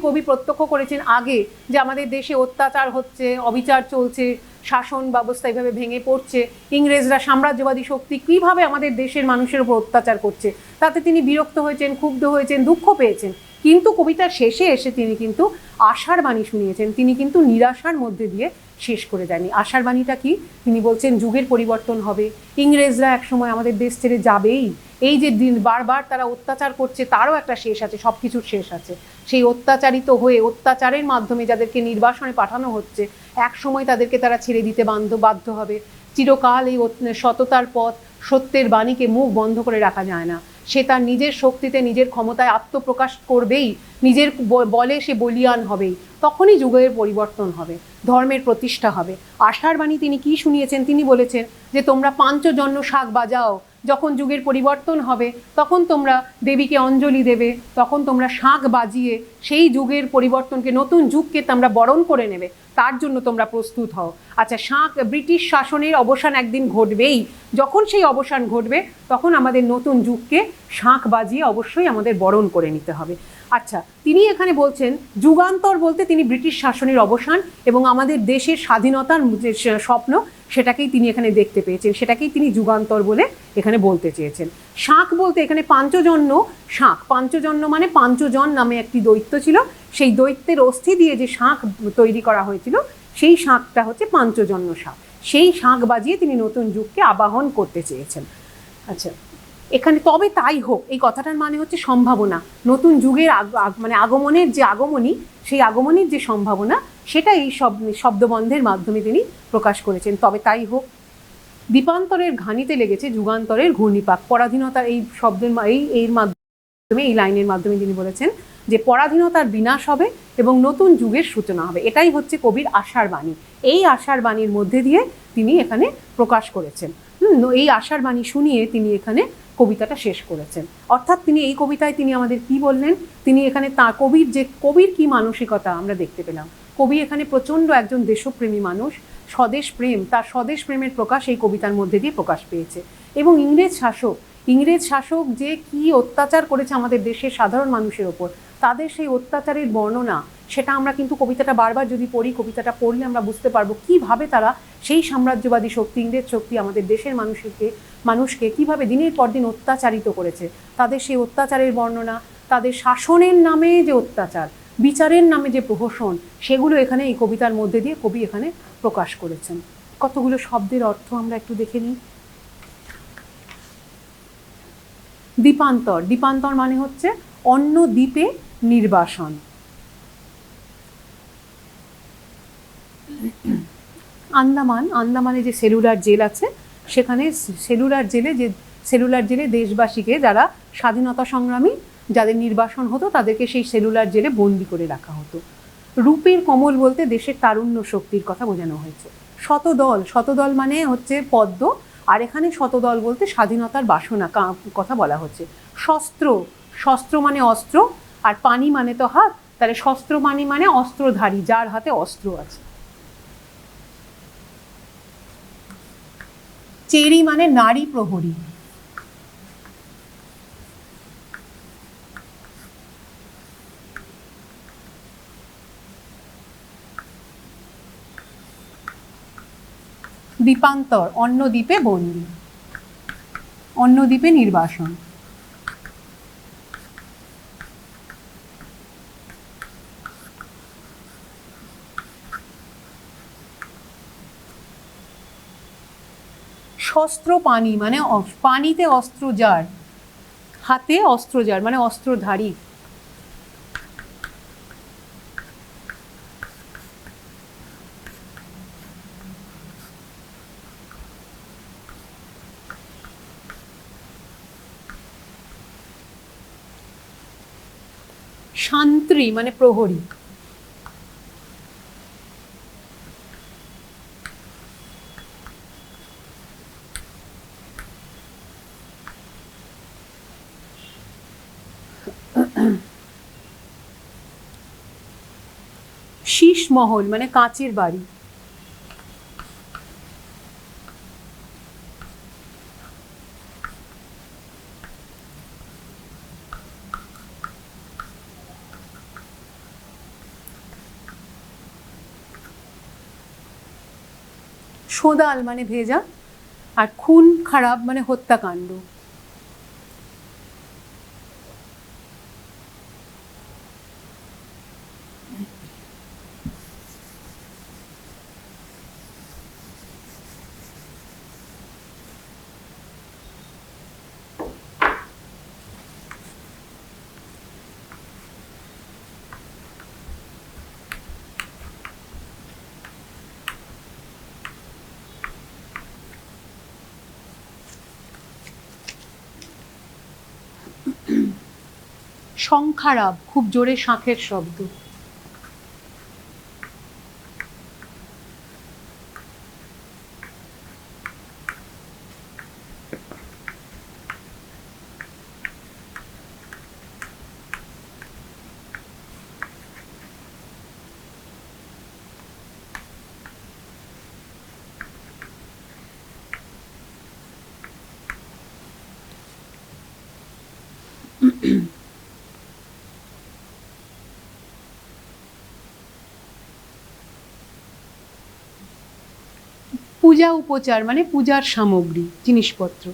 Speaker 2: কবি প্রত্যক্ষ করেছেন আগে যে আমাদের দেশে অত্যাচার হচ্ছে, অবিচার চলছে, শাসন ব্যবস্থা এইভাবে ভেঙে পড়ছে, ইংরেজরা সাম্রাজ্যবাদী শক্তি কীভাবে আমাদের দেশের মানুষের উপর অত্যাচার করছে, তাতে তিনি বিরক্ত হয়েছেন, ক্ষুব্ধ হয়েছেন, দুঃখ পেয়েছেন। কিন্তু কবিতার শেষে এসে তিনি কিন্তু আশার বাণী শুনিয়েছেন, তিনি কিন্তু নিরাশার মধ্যে দিয়ে শেষ করে দেয়নি। আশার বাণীটা কি? তিনি বলছেন যুগের পরিবর্তন হবে, ইংরেজরা একসময় আমাদের দেশ ছেড়ে যাবেই, এই যে দিন বারবার তারা অত্যাচার করছে তারও একটা শেষ আছে, সব কিছুর শেষ আছে। সেই অত্যাচারিত হয়ে, অত্যাচারের মাধ্যমে যাদেরকে নির্বাসনে পাঠানো হচ্ছে, এক সময় তাদেরকে তারা ছেড়ে দিতে বাধ্য হবে। চিরকাল এই সততার পথ, সত্যের বাণীকে মুখ বন্ধ করে রাখা যায় না। সে তার নিজের শক্তিতে, নিজের ক্ষমতায় আত্মপ্রকাশ করবেই, নিজের বলে সে বলিয়ান হবেই। তখনই যুগের পরিবর্তন হবে, ধর্মের প্রতিষ্ঠা হবে। আশার বাণী তিনি কি শুনিয়েছেন? তিনি বলেছেন যে তোমরা পাঞ্চজন্য শাঁখ বাজাও, যখন যুগের পরিবর্তন হবে তখন তোমরা দেবীকে অঞ্জলি দেবে, তখন তোমরা শাঁখ বাজিয়ে সেই যুগের পরিবর্তনকে, নতুন যুগকে তোমরা বরণ করে নেবে, তার জন্য তোমরা প্রস্তুত হও। আচ্ছা, ব্রিটিশ শাসনের অবসান একদিন ঘটবেই, যখন সেই অবসান ঘটবে তখন আমাদের নতুন যুগকে শাঁখ বাজিয়ে অবশ্যই আমাদের বরণ করে নিতে হবে। আচ্ছা, তিনি এখানে বলছেন যুগান্তর বলতে তিনি ব্রিটিশ শাসনের অবসান এবং আমাদের দেশের স্বাধীনতার যে স্বপ্ন, সেটাকেই তিনি এখানে দেখতে পেয়েছেন, সেটাকেই তিনি যুগান্তর বলে এখানে বলতে চেয়েছেন। শাঁখ বলতে এখানে পাঞ্চজন্য শাঁখ, পাঞ্চজন্য মানে পাঞ্চজন নামে একটি দৈত্য ছিল, সেই দৈত্যের অস্থি দিয়ে যে শাঁখ তৈরি করা হয়েছিল, সেই শাঁখটা হচ্ছে পাঞ্চজন্য শাঁখ। সেই শাঁখ বাজিয়ে তিনি নতুন যুগকে আবাহন করতে চেয়েছেন। আচ্ছা, এখানে তবে তাই হোক, এই কথাটার মানে হচ্ছে সম্ভাবনা, নতুন যুগের আগমনের যে আগমনী, সেই আগমনের যে সম্ভাবনা, সেটা এই শব্দবন্ধের মাধ্যমে তিনি প্রকাশ করেছেন। তবে তাই হোক, দ্বীপান্তরের ঘানিতে লেগেছে যুগান্তরের ঘূর্ণিপাক। পরাধীনতার এই শব্দের এর মাধ্যমে, এই লাইনের মাধ্যমে তিনি বলেছেন যে পরাধীনতার বিনাশ হবে এবং নতুন যুগের সূচনা হবে। এটাই হচ্ছে কবির আশার বাণী। এই আশার বাণীর মধ্যে দিয়ে তিনি এখানে প্রকাশ করেছেন। এই আশার বাণী শুনিয়ে তিনি এখানে কবিতাটা শেষ করেছেন। অর্থাৎ তিনি এই কবিতায় তিনি আমাদের কি বললেন, তিনি এখানে কবির কি মানসিকতা আমরা দেখতে পেলাম। কবি এখানে প্রচণ্ড একজন দেশপ্রেমী মানুষ, স্বদেশ প্রেম, তার স্বদেশ প্রেমের প্রকাশ এই কবিতার মধ্যে দিয়ে প্রকাশ পেয়েছে। এবং ইংরেজ শাসক যে কি অত্যাচার করেছে আমাদের দেশের সাধারণ মানুষের ওপর, তাদের সেই অত্যাচারের বর্ণনা, সেটা আমরা কিন্তু কবিতাটা বারবার যদি পড়ি, কবিতাটা পড়লে আমরা বুঝতে পারবো কিভাবে তারা সেই সাম্রাজ্যবাদী শক্তি, ইংরেজ শক্তি আমাদের দেশের মানুষকে কিভাবে দিনের পর দিন অত্যাচারিত করেছে। তাদের সেই অত্যাচারের বর্ণনা, তাদের শাসনের নামে যে অত্যাচার, বিচারের নামে যে প্রহসন, সেগুলো এখানে এই কবিতার মধ্যে দিয়ে কবি এখানে প্রকাশ করেছেন। কতগুলো শব্দের অর্থ আমরা একটু দেখে নিই। দ্বীপান্তর, দ্বীপান্তর মানে হচ্ছে অন্য দ্বীপে নির্বাসন। আন্দামানে যে সেলুলার জেল আছে, সেখানে সেলুলার জেলে দেশবাসীকে, যারা স্বাধীনতা সংগ্রামী, যাদের নির্বাসন হতো, তাদেরকে সেই সেলুলার জেলে বন্দি করে রাখা হতো। রূপের কমল বলতে দেশের তারুণ্য শক্তির কথা বোঝানো হয়েছে। শতদল মানে হচ্ছে পদ্ম, আর এখানে শতদল বলতে স্বাধীনতার বাসনা কথা বলা হচ্ছে। শস্ত্র মানে অস্ত্র, আর পানি মানে তো হাত, তাহলে শস্ত্র মানে অস্ত্রধারী, যার হাতে অস্ত্র আছে। চেরি মানে নারী প্রহরী। দ্বীপান্তর অন্য দ্বীপে বন্দী, অন্য দ্বীপে নির্বাসন। শস্ত্র পানি মানে পানিতে অস্ত্র যার, হাতে অস্ত্র যার মানে অস্ত্রধারী। শান্ত্রী মানে প্রহরী। শীষ মহল মানে কাঁচের বাড়ি। সোদাল মানে ভেজা, আর খুন খারাপ মানে হত্যাকাণ্ড। শঙ্খারাব খুব জোরে শাঁখের শব্দ। পূজা উপচার মানে পূজার সামগ্রী, জিনিসপত্র।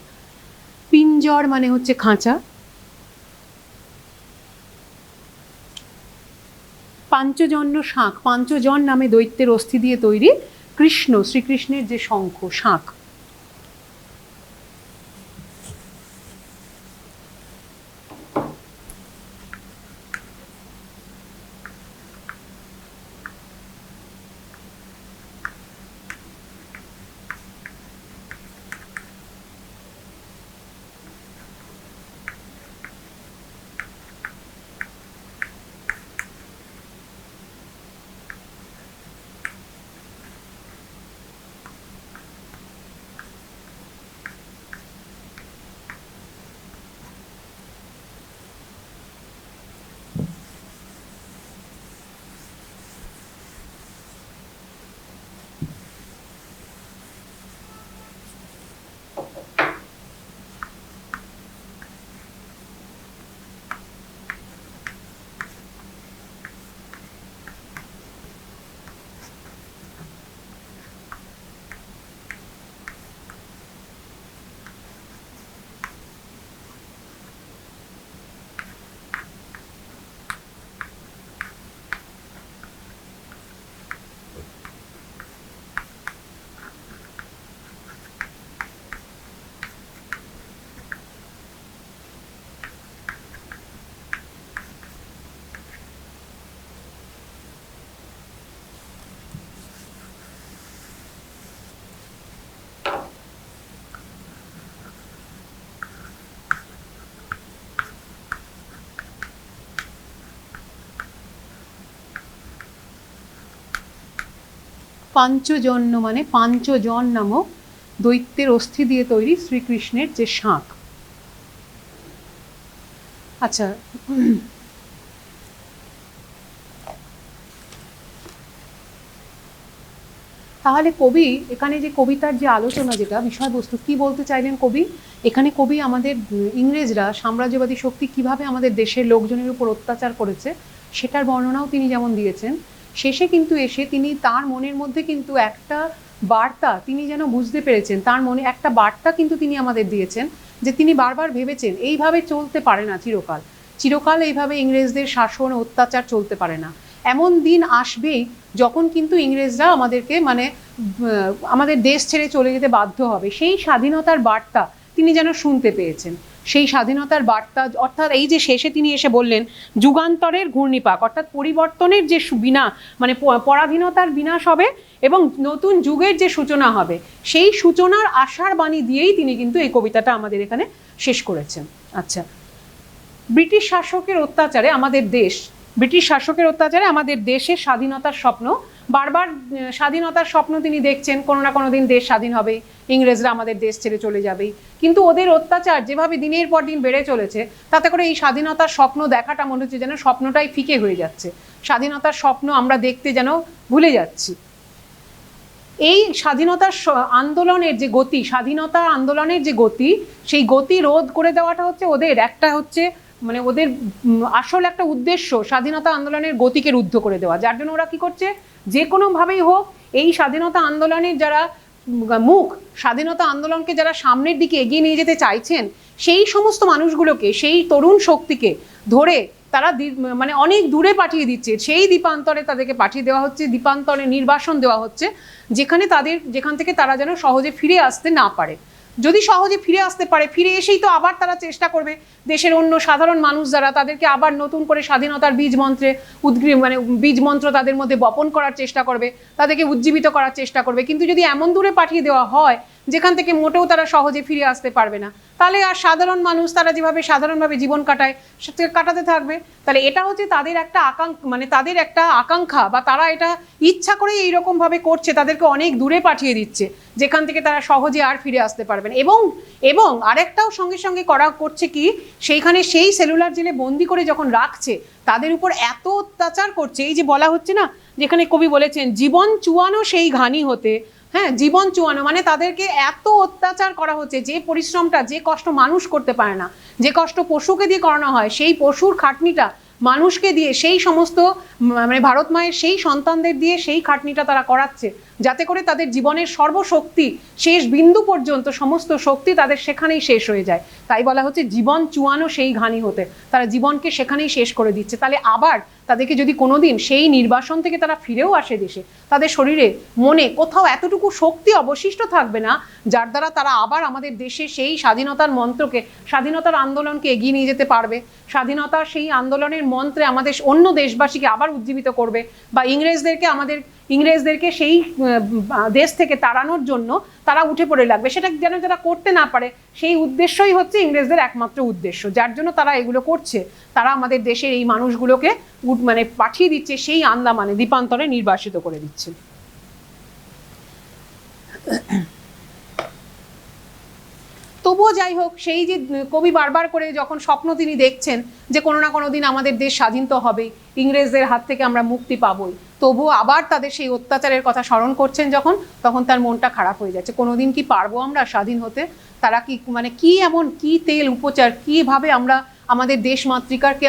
Speaker 2: পিঞ্জর মানে হচ্ছে খাঁচা। পাঞ্চজন্য শাঁখ, পাঞ্চজন নামে দৈত্যের অস্থি দিয়ে তৈরি কৃষ্ণ, শ্রীকৃষ্ণের যে শঙ্খ, শাঁখ। পাঞ্চজন্য মানে পাঞ্চজন নামক দৈত্যের অস্থি দিয়ে তৈরি শ্রীকৃষ্ণের যে শাঁখ। আচ্ছা, তাহলে কবি এখানে যে কবিতার যে আলোচনা, যেটা বিষয়বস্তু, কি বলতে চাইলেন কবি? এখানে কবি আমাদের ইংরেজরা সাম্রাজ্যবাদী শক্তি কিভাবে আমাদের দেশের লোকজনের উপর অত্যাচার করেছে সেটার বর্ণনাও তিনি যেমন দিয়েছেন, শেষে কিন্তু এসে তিনি তার মনের মধ্যে কিন্তু একটা বার্তা তিনি যেন বুঝতে পেরেছেন, তার মনে একটা বার্তা কিন্তু তিনি আমাদের দিয়েছেন, যে তিনি বারবার ভেবেছেন এইভাবে চলতে পারে না চিরকাল, চিরকাল এইভাবে ইংরেজদের শাসন অত্যাচার চলতে পারে না। এমন দিন আসবেই যখন কিন্তু ইংরেজরা আমাদেরকে মানে আমাদের দেশ ছেড়ে চলে যেতে বাধ্য হবে। সেই স্বাধীনতার বার্তা তিনি যেন শুনতে পেয়েছেন, সেই স্বাধীনতার বার্তা, অর্থাৎ এই যে শেষে তিনি এসে বললেন যুগান্তরের ঘূর্ণিপাক, অর্থাৎ পরিবর্তনের যে মানে পরাধীনতার বিনাশ হবে এবং নতুন যুগের যে সূচনা হবে, সেই সূচনার আশার বাণী দিয়েই তিনি কিন্তু এই কবিতাটা আমাদের এখানে শেষ করেছেন। আচ্ছা, ব্রিটিশ শাসকের অত্যাচারে আমাদের দেশ, ব্রিটিশ শাসকের অত্যাচারে আমাদের দেশের স্বাধীনতার স্বপ্ন, বারবার স্বাধীনতার স্বপ্ন তিনি দেখছেন, কোনো না কোনো দিন দেশ স্বাধীন হবে, ইংরেজরা আমাদের দেশ ছেড়ে চলে যাবেই, কিন্তু ওদের অত্যাচার যেভাবে দিনের পর দিন বেড়ে চলেছে, তাতে করে এই স্বাধীনতার স্বপ্ন দেখাটা মনে হচ্ছে যেন স্বপ্নটাই ফিকে হয়ে যাচ্ছে, স্বাধীনতার স্বপ্ন আমরা দেখতে যেন ভুলে যাচ্ছি। এই স্বাধীনতার আন্দোলনের যে গতি, স্বাধীনতা আন্দোলনের যে গতি, সেই গতি রোধ করে দেওয়াটা হচ্ছে ওদের একটা হচ্ছে মানে ওদের আসল একটা উদ্দেশ্য, স্বাধীনতা আন্দোলনের গতিকে রুদ্ধ করে দেওয়া। যার জন্য ওরা কি করছে, যে কোনোভাবেই হোক এই স্বাধীনতা আন্দোলনের যারা স্বাধীনতা আন্দোলনকে যারা সামনের দিকে এগিয়ে নিয়ে যেতে চাইছেন, সেই সমস্ত মানুষগুলোকে, সেই তরুণ শক্তিকে ধরে তারা মানে অনেক দূরে পাঠিয়ে দিচ্ছে, সেই দ্বীপান্তরে তাদেরকে পাঠিয়ে দেওয়া হচ্ছে, দ্বীপান্তরে নির্বাসন দেওয়া হচ্ছে, যেখান থেকে তারা যেন সহজে ফিরে আসতে না পারে। যদি সহজে ফিরে আসতে পারে, ফিরে এসেই তো আবার তারা চেষ্টা করবে দেশের অন্য সাধারণ মানুষ যারা, তাদেরকে আবার নতুন করে স্বাধীনতার বীজ মন্ত্র তাদের মধ্যে বপন করার চেষ্টা করবে, তাদেরকে উজ্জীবিত করার চেষ্টা করবে। কিন্তু যদি এমন দূরে পাঠিয়ে দেওয়া হয় যেখান থেকে মোটেও তারা সহজে ফিরে আসতে পারবে না, তাহলে আর সাধারণ মানুষ তারা যেভাবে সাধারণভাবে জীবন কাটাতে থাকবে। তাহলে এটা হচ্ছে তাদের একটা তাদের একটা আকাঙ্ক্ষা, বা তারা এটা ইচ্ছা করে এইরকমভাবে করছে, তাদেরকে অনেক দূরে পাঠিয়ে দিচ্ছে যেখান থেকে তারা সহজে আর ফিরে আসতে পারবেন। এবং আরেকটাও সঙ্গে সঙ্গে করছে কি, সেইখানে সেই সেলুলার জেলে বন্দি করে যখন রাখছে, তাদের উপর এত অত্যাচার করছে, এই যে বলা হচ্ছে না, যেখানে কবি বলেছেন জীবন চুয়ানো সেই ঘানি হতে, হ্যাঁ, জীবন চুয়ানো মানে তাদেরকে এত অত্যাচার করা হচ্ছে, যে পরিশ্রমটা, যে কষ্ট মানুষ করতে পারে না, যে কষ্ট পশুকে দিয়ে করানো হয়, সেই পশুর খাটনিটা মানুষকে দিয়ে, সেই সমস্ত মানে ভারত মায়ের সেই সন্তানদের দিয়ে সেই খাটনিটা তারা করাচ্ছে, যাতে করে তাদের জীবনের সর্বশক্তি শেষ বিন্দু পর্যন্ত সমস্ত শক্তি তাদের সেখানেই শেষ হয়ে যায়। তাই বলা হচ্ছে জীবন চুয়ানো সেই ঘানি হতে, তারা জীবনকে সেখানেই শেষ করে দিচ্ছে। তাহলে আবার তাদেরকে যদি কোনোদিন সেই নির্বাসন থেকে তারা ফিরেও আসে দেশে, তাদের শরীরে মনে কোথাও এতটুকু শক্তি অবশিষ্ট থাকবে না যার দ্বারা তারা আবার আমাদের দেশে সেই স্বাধীনতার মন্ত্রকে, স্বাধীনতার আন্দোলনকে এগিয়ে নিয়ে যেতে পারবে, স্বাধীনতার সেই আন্দোলনের মন্ত্রে আমাদের অন্য দেশবাসীকে আবার উজ্জীবিত করবে, বা ইংরেজদেরকে সেই দেশ থেকে তাড়ানোর জন্য তারা উঠে পড়ে লাগবে, সেটা যেন যারা করতে না পারে, সেই উদ্দেশ্যই হচ্ছে ইংরেজদের একমাত্র উদ্দেশ্য, যার জন্য তারা এগুলো করছে। তারা আমাদের দেশের এই মানুষগুলোকে পাঠিয়ে দিচ্ছে সেই আন্দামানে, দ্বীপান্তরে নির্বাসিত করে দিচ্ছে। তবুও যাই হোক, সেই যে কবি বারবার করে যখন স্বপ্ন তিনি দেখছেন যে কোনো না কোনো দিন আমাদের দেশ স্বাধীন তো হবেই, ইংরেজদের হাত থেকে আমরা মুক্তি পাবোই, তবুও আবার তাদের সেই অত্যাচারের কথা স্মরণ করছেন যখন, তখন তার মনটা খারাপ হয়ে যাচ্ছে। কোনোদিন কি পারবো আমরা স্বাধীন হতে? তারা কি কি এমন কি তেল উপচার, কিভাবে আমরা আমাদের দেশ মাতৃকাকে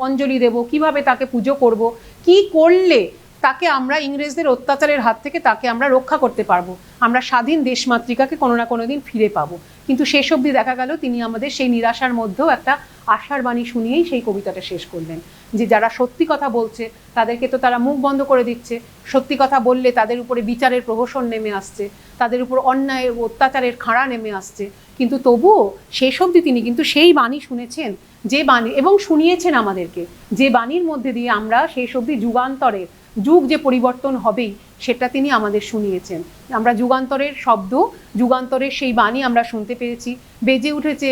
Speaker 2: অঞ্জলি দেব, কিভাবে তাকে পুজো করব, কি করলে তাকে আমরা ইংরেজদের অত্যাচারের হাত থেকে তাকে আমরা রক্ষা করতে পারবো, আমরা স্বাধীন দেশমাতৃকাকে কোনো না কোনো দিন ফিরে পাবো। কিন্তু শেষ অবধি দেখা গেল তিনি আমাদের সেই নিরাশার মধ্যেও একটা আশার বাণী শুনিয়েই সেই কবিতাটা শেষ করলেন, যে যারা সত্যি কথা বলছে তাদেরকে তো তারা মুখ বন্ধ করে দিচ্ছে, সত্যি কথা বললে তাদের উপরে বিচারের প্রহসন নেমে আসছে, তাদের উপর অন্যায় অত্যাচারের খাঁড়া নেমে আসছে, কিন্তু তবুও শেষ অবধি তিনি কিন্তু সেই বাণী শুনেছেন, যে বাণী এবং শুনিয়েছেন আমাদেরকে, যে বাণীর মধ্যে দিয়ে আমরা শেষ অবধি যুগান্তরের যুগ যে পরিবর্তন হবেই সেটা তিনি আমাদের শুনিয়েছেন। আমরা যুগান্তরের শব্দ, যুগান্তরের সেই বাণী আমরা শুনতে পেয়েছি, বেজে উঠেছে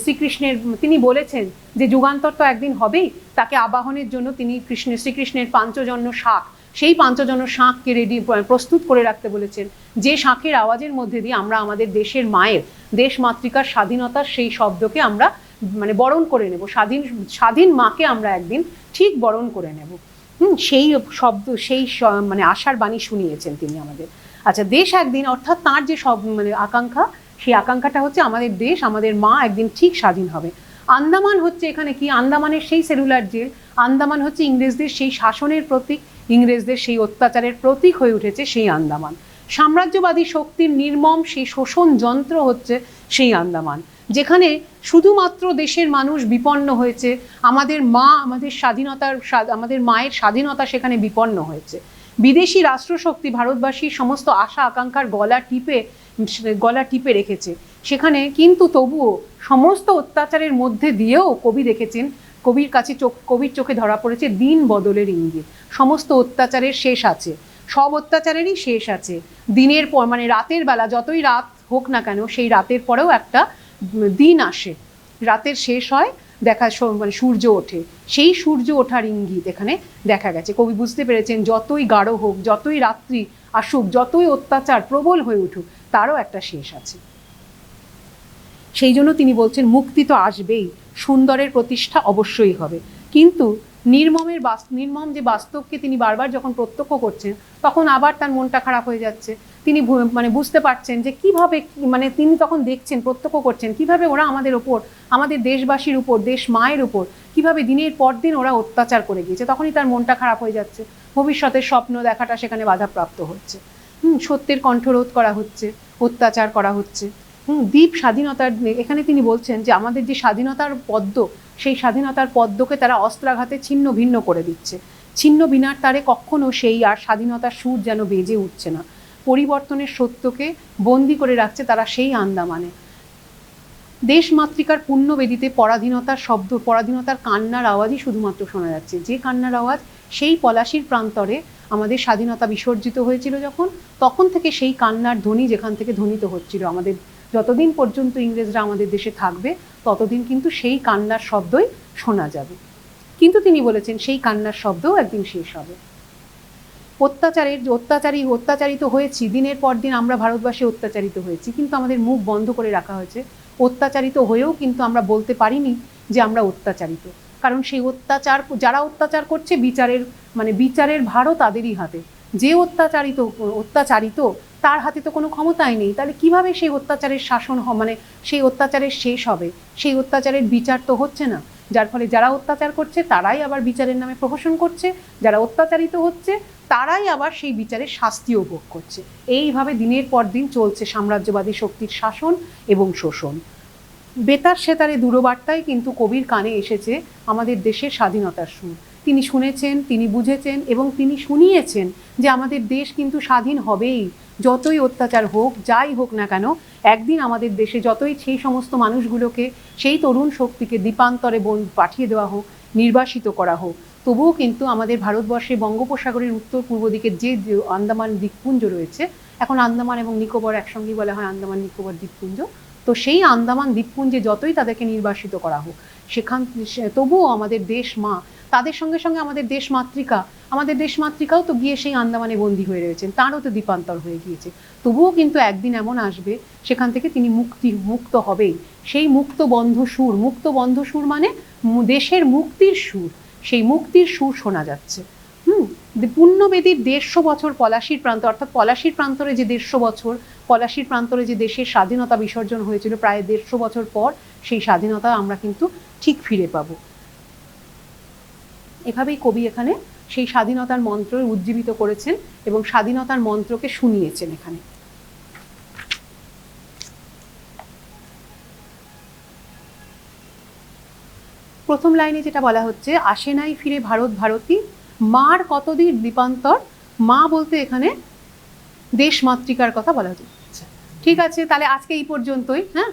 Speaker 2: শ্রীকৃষ্ণের, তিনি বলেছেন যে যুগান্তর তো একদিন হবেই, তাকে আবাহনের জন্য তিনি শ্রীকৃষ্ণের পাঞ্চজন্য শাঁখ, সেই পাঞ্চজন্য শাঁখকে প্রস্তুত করে রাখতে বলেছেন, যে শাঁখের আওয়াজের মধ্যে দিয়ে আমরা আমাদের দেশের মায়ের, দেশ মাতৃকার স্বাধীনতার সেই শব্দকে আমরা বরণ করে নেব, স্বাধীন মাকে আমরা একদিন ঠিক বরণ করে নেব। সেই শব্দ, সেই মানে আশার বাণী শুনিয়েছেন তিনি আমাদের। আচ্ছা, দেশ একদিন, অর্থাৎ তাঁর যে সব মানে আকাঙ্ক্ষা, সেই আকাঙ্ক্ষাটা হচ্ছে আমাদের দেশ, আমাদের মা একদিন ঠিক স্বাধীন হবে। আন্দামান হচ্ছে এখানে কি, আন্দামানের সেই সেলুলার জেল, আন্দামান হচ্ছে ইংরেজদের সেই শাসনের প্রতীক, ইংরেজদের সেই অত্যাচারের প্রতীক হয়ে উঠেছে সেই আন্দামান। সাম্রাজ্যবাদী শক্তির নির্মম সেই শোষণ যন্ত্র হচ্ছে সেই আন্দামান, যেখানে শুধুমাত্র দেশের মানুষ বিপন্ন হয়েছে, আমাদের মা, আমাদের মায়ের স্বাধীনতা সেখানে বিপন্ন হয়েছে। বিদেশি রাষ্ট্রশক্তি ভারতবাসীর সমস্ত আশা আকাঙ্ক্ষার গলা টিপে রেখেছে সেখানে, কিন্তু তবুও সমস্ত অত্যাচারের মধ্যে দিয়েও কবি দেখেছেন, কবির চোখে ধরা পড়েছে দিন বদলের ইঙ্গিত। সমস্ত অত্যাচারের শেষ আছে, সব অত্যাচারেরই শেষ আছে। দিনের পর মানে রাতের বেলা, যতই রাত হোক না কেন, সেই রাতের পরেও একটা দিন আসে, রাতের শেষ হয়, মানে সূর্য ওঠে, সেই সূর্য ওঠার ইঙ্গিত এখানে দেখা গেছে। কবি বুঝতে পেরেছেন যতই গাঢ় হোক, যতই রাত্রি আসুক, যতই অত্যাচার প্রবল হয়ে উঠুক, তারও একটা শেষ আছে। সেই জন্য তিনি বলছেন মুক্তি তো আসবেই, সুন্দরের প্রতিষ্ঠা অবশ্যই হবে। কিন্তু নির্মম যে বাস্তবকে তিনি বারবার যখন প্রত্যক্ষ করছেন, তখন আবার তার মনটা খারাপ হয়ে যাচ্ছে। তিনি মানে বুঝতে পারছেন যে কিভাবে, মানে তিনি তখন দেখছেন, প্রত্যক্ষ করছেন কিভাবে ওরা আমাদের ওপর, আমাদের দেশবাসীর উপর, দেশ মায়ের উপর কিভাবে দিনের পর দিন ওরা অত্যাচার করে গিয়েছে। তখনই তার মনটা খারাপ হয়ে যাচ্ছে, ভবিষ্যতের স্বপ্ন দেখাটা সেখানে বাধাপ্রাপ্ত হচ্ছে। সত্যের কণ্ঠরোধ করা হচ্ছে, অত্যাচার করা হচ্ছে। দ্বীপ স্বাধীনতার, এখানে তিনি বলছেন যে আমাদের যে স্বাধীনতার পদ্ম, সেই স্বাধীনতার পদ্মকে তারা অস্ত্রাঘাতে ছিন্ন ভিন্ন করে দিচ্ছে। ছিন্ন বিনার তারে কখনো সেই আর স্বাধীনতার সুর যেন বেজে উঠছে না। পরিবর্তনের সত্যকে বন্দি করে রাখছে তারা সেই আন্দামানে। দেশ মাতৃকার পুণ্যবেদিতে পরাধীনতার শব্দ, পরাধীনতার কান্নার আওয়াজই শুধুমাত্র শোনা যাচ্ছে। যে কান্নার আওয়াজ সেই পলাশির প্রান্তরে আমাদের স্বাধীনতা বিসর্জিত হয়েছিল যখন, তখন থেকে সেই কান্নার ধ্বনি যেখান থেকে ধ্বনিত হচ্ছিল। আমাদের যতদিন পর্যন্ত ইংরেজরা আমাদের দেশে থাকবে, ততদিন কিন্তু সেই কান্নার শব্দই শোনা যাবে। কিন্তু তিনি বলেছেন সেই কান্নার শব্দও একদিন শেষ হবে। অত্যাচারিত হয়েছি, দিনের পর দিন আমরা ভারতবাসী অত্যাচারিত হয়েছি, কিন্তু আমাদের মুখ বন্ধ করে রাখা হয়েছে। অত্যাচারিত হয়েও কিন্তু আমরা বলতে পারিনি যে আমরা অত্যাচারিত, কারণ সেই যারা অত্যাচার করছে, বিচারের ভারও তাদেরই হাতে। যে অত্যাচারিত তার হাতে তো কোনো ক্ষমতাই নেই, তাহলে কিভাবে সেই অত্যাচারের শাসন মানে সেই অত্যাচারের শেষ হবে? সেই অত্যাচারের বিচার তো হচ্ছে না, যার ফলে যারা অত্যাচার করছে তারাই আবার বিচারের নামে প্রহসন করছে, যারা অত্যাচারিত হচ্ছে তারাই আবার সেই বিচারের শাস্তিও ভোগ করছে। এইভাবে দিনের পর দিন চলছে সাম্রাজ্যবাদী শক্তির শাসন এবং শোষণ। বেতার সেতারে দূরবার্তায় কিন্তু কবির কানে এসেছে আমাদের দেশের স্বাধীনতার সুর। তিনি শুনেছেন, তিনি বুঝেছেন এবং তিনি শুনিয়েছেন যে আমাদের দেশ কিন্তু স্বাধীন হবেই, যতই অত্যাচার হোক, যাই হোক না কেন। একদিন আমাদের দেশে যতই সেই সমস্ত মানুষগুলোকে, সেই তরুণ শক্তিকে দ্বীপান্তরে পাঠিয়ে দেওয়া হোক, নির্বাসিত করা হোক, তবুও কিন্তু আমাদের ভারতবর্ষে বঙ্গোপসাগরের উত্তর পূর্ব দিকের যে আন্দামান দ্বীপপুঞ্জ রয়েছে, এখন আন্দামান এবং নিকোবর একসঙ্গেই বলা হয় আন্দামান নিকোবর দ্বীপপুঞ্জ, তো সেই আন্দামান দ্বীপপুঞ্জে যতই তাদেরকে নির্বাসিত করা হোক, তবুও আমাদের দেশ মা, তাদের সঙ্গে সঙ্গে আমাদের দেশ মাতৃকাও তো গিয়ে সেই আন্দামানে বন্দী হয়ে রয়েছেন, তারও তো দ্বীপান্তর হয়ে গিয়েছে। তবুও কিন্তু একদিন এমন আসবে সেখান থেকে তিনি মুক্ত হবেই। সেই মুক্ত বন্ধ সুর মানে দেশের মুক্তির সুর, সেই মুক্তির সুর শোনা যাচ্ছে। পুণ্যবেদীর 150 বছর পলাশির প্রান্ত, অর্থাৎ পলাশির প্রান্তরে যে 150 বছর, পলাশির প্রান্তরে যে দেশের স্বাধীনতা বিসর্জন হয়েছিল প্রায় 150 বছর পর, সেই স্বাধীনতা আমরা কিন্তু ঠিক ফিরে পাবো। এভাবেই কবি এখানে সেই স্বাধীনতার মন্ত্র উজ্জীবিত করেছেন এবং স্বাধীনতার মন্ত্রকে শুনিয়েছেন। এখানে প্রথম লাইনে যেটা বলা হচ্ছে, আসে নাই ফিরে ভারতী, মার কতদিন দ্বীপান্তর। মা বলতে এখানে দেশ মাতৃকার কথা বলা হচ্ছে। ঠিক আছে, তাহলে আজকে এই পর্যন্তই। হ্যাঁ।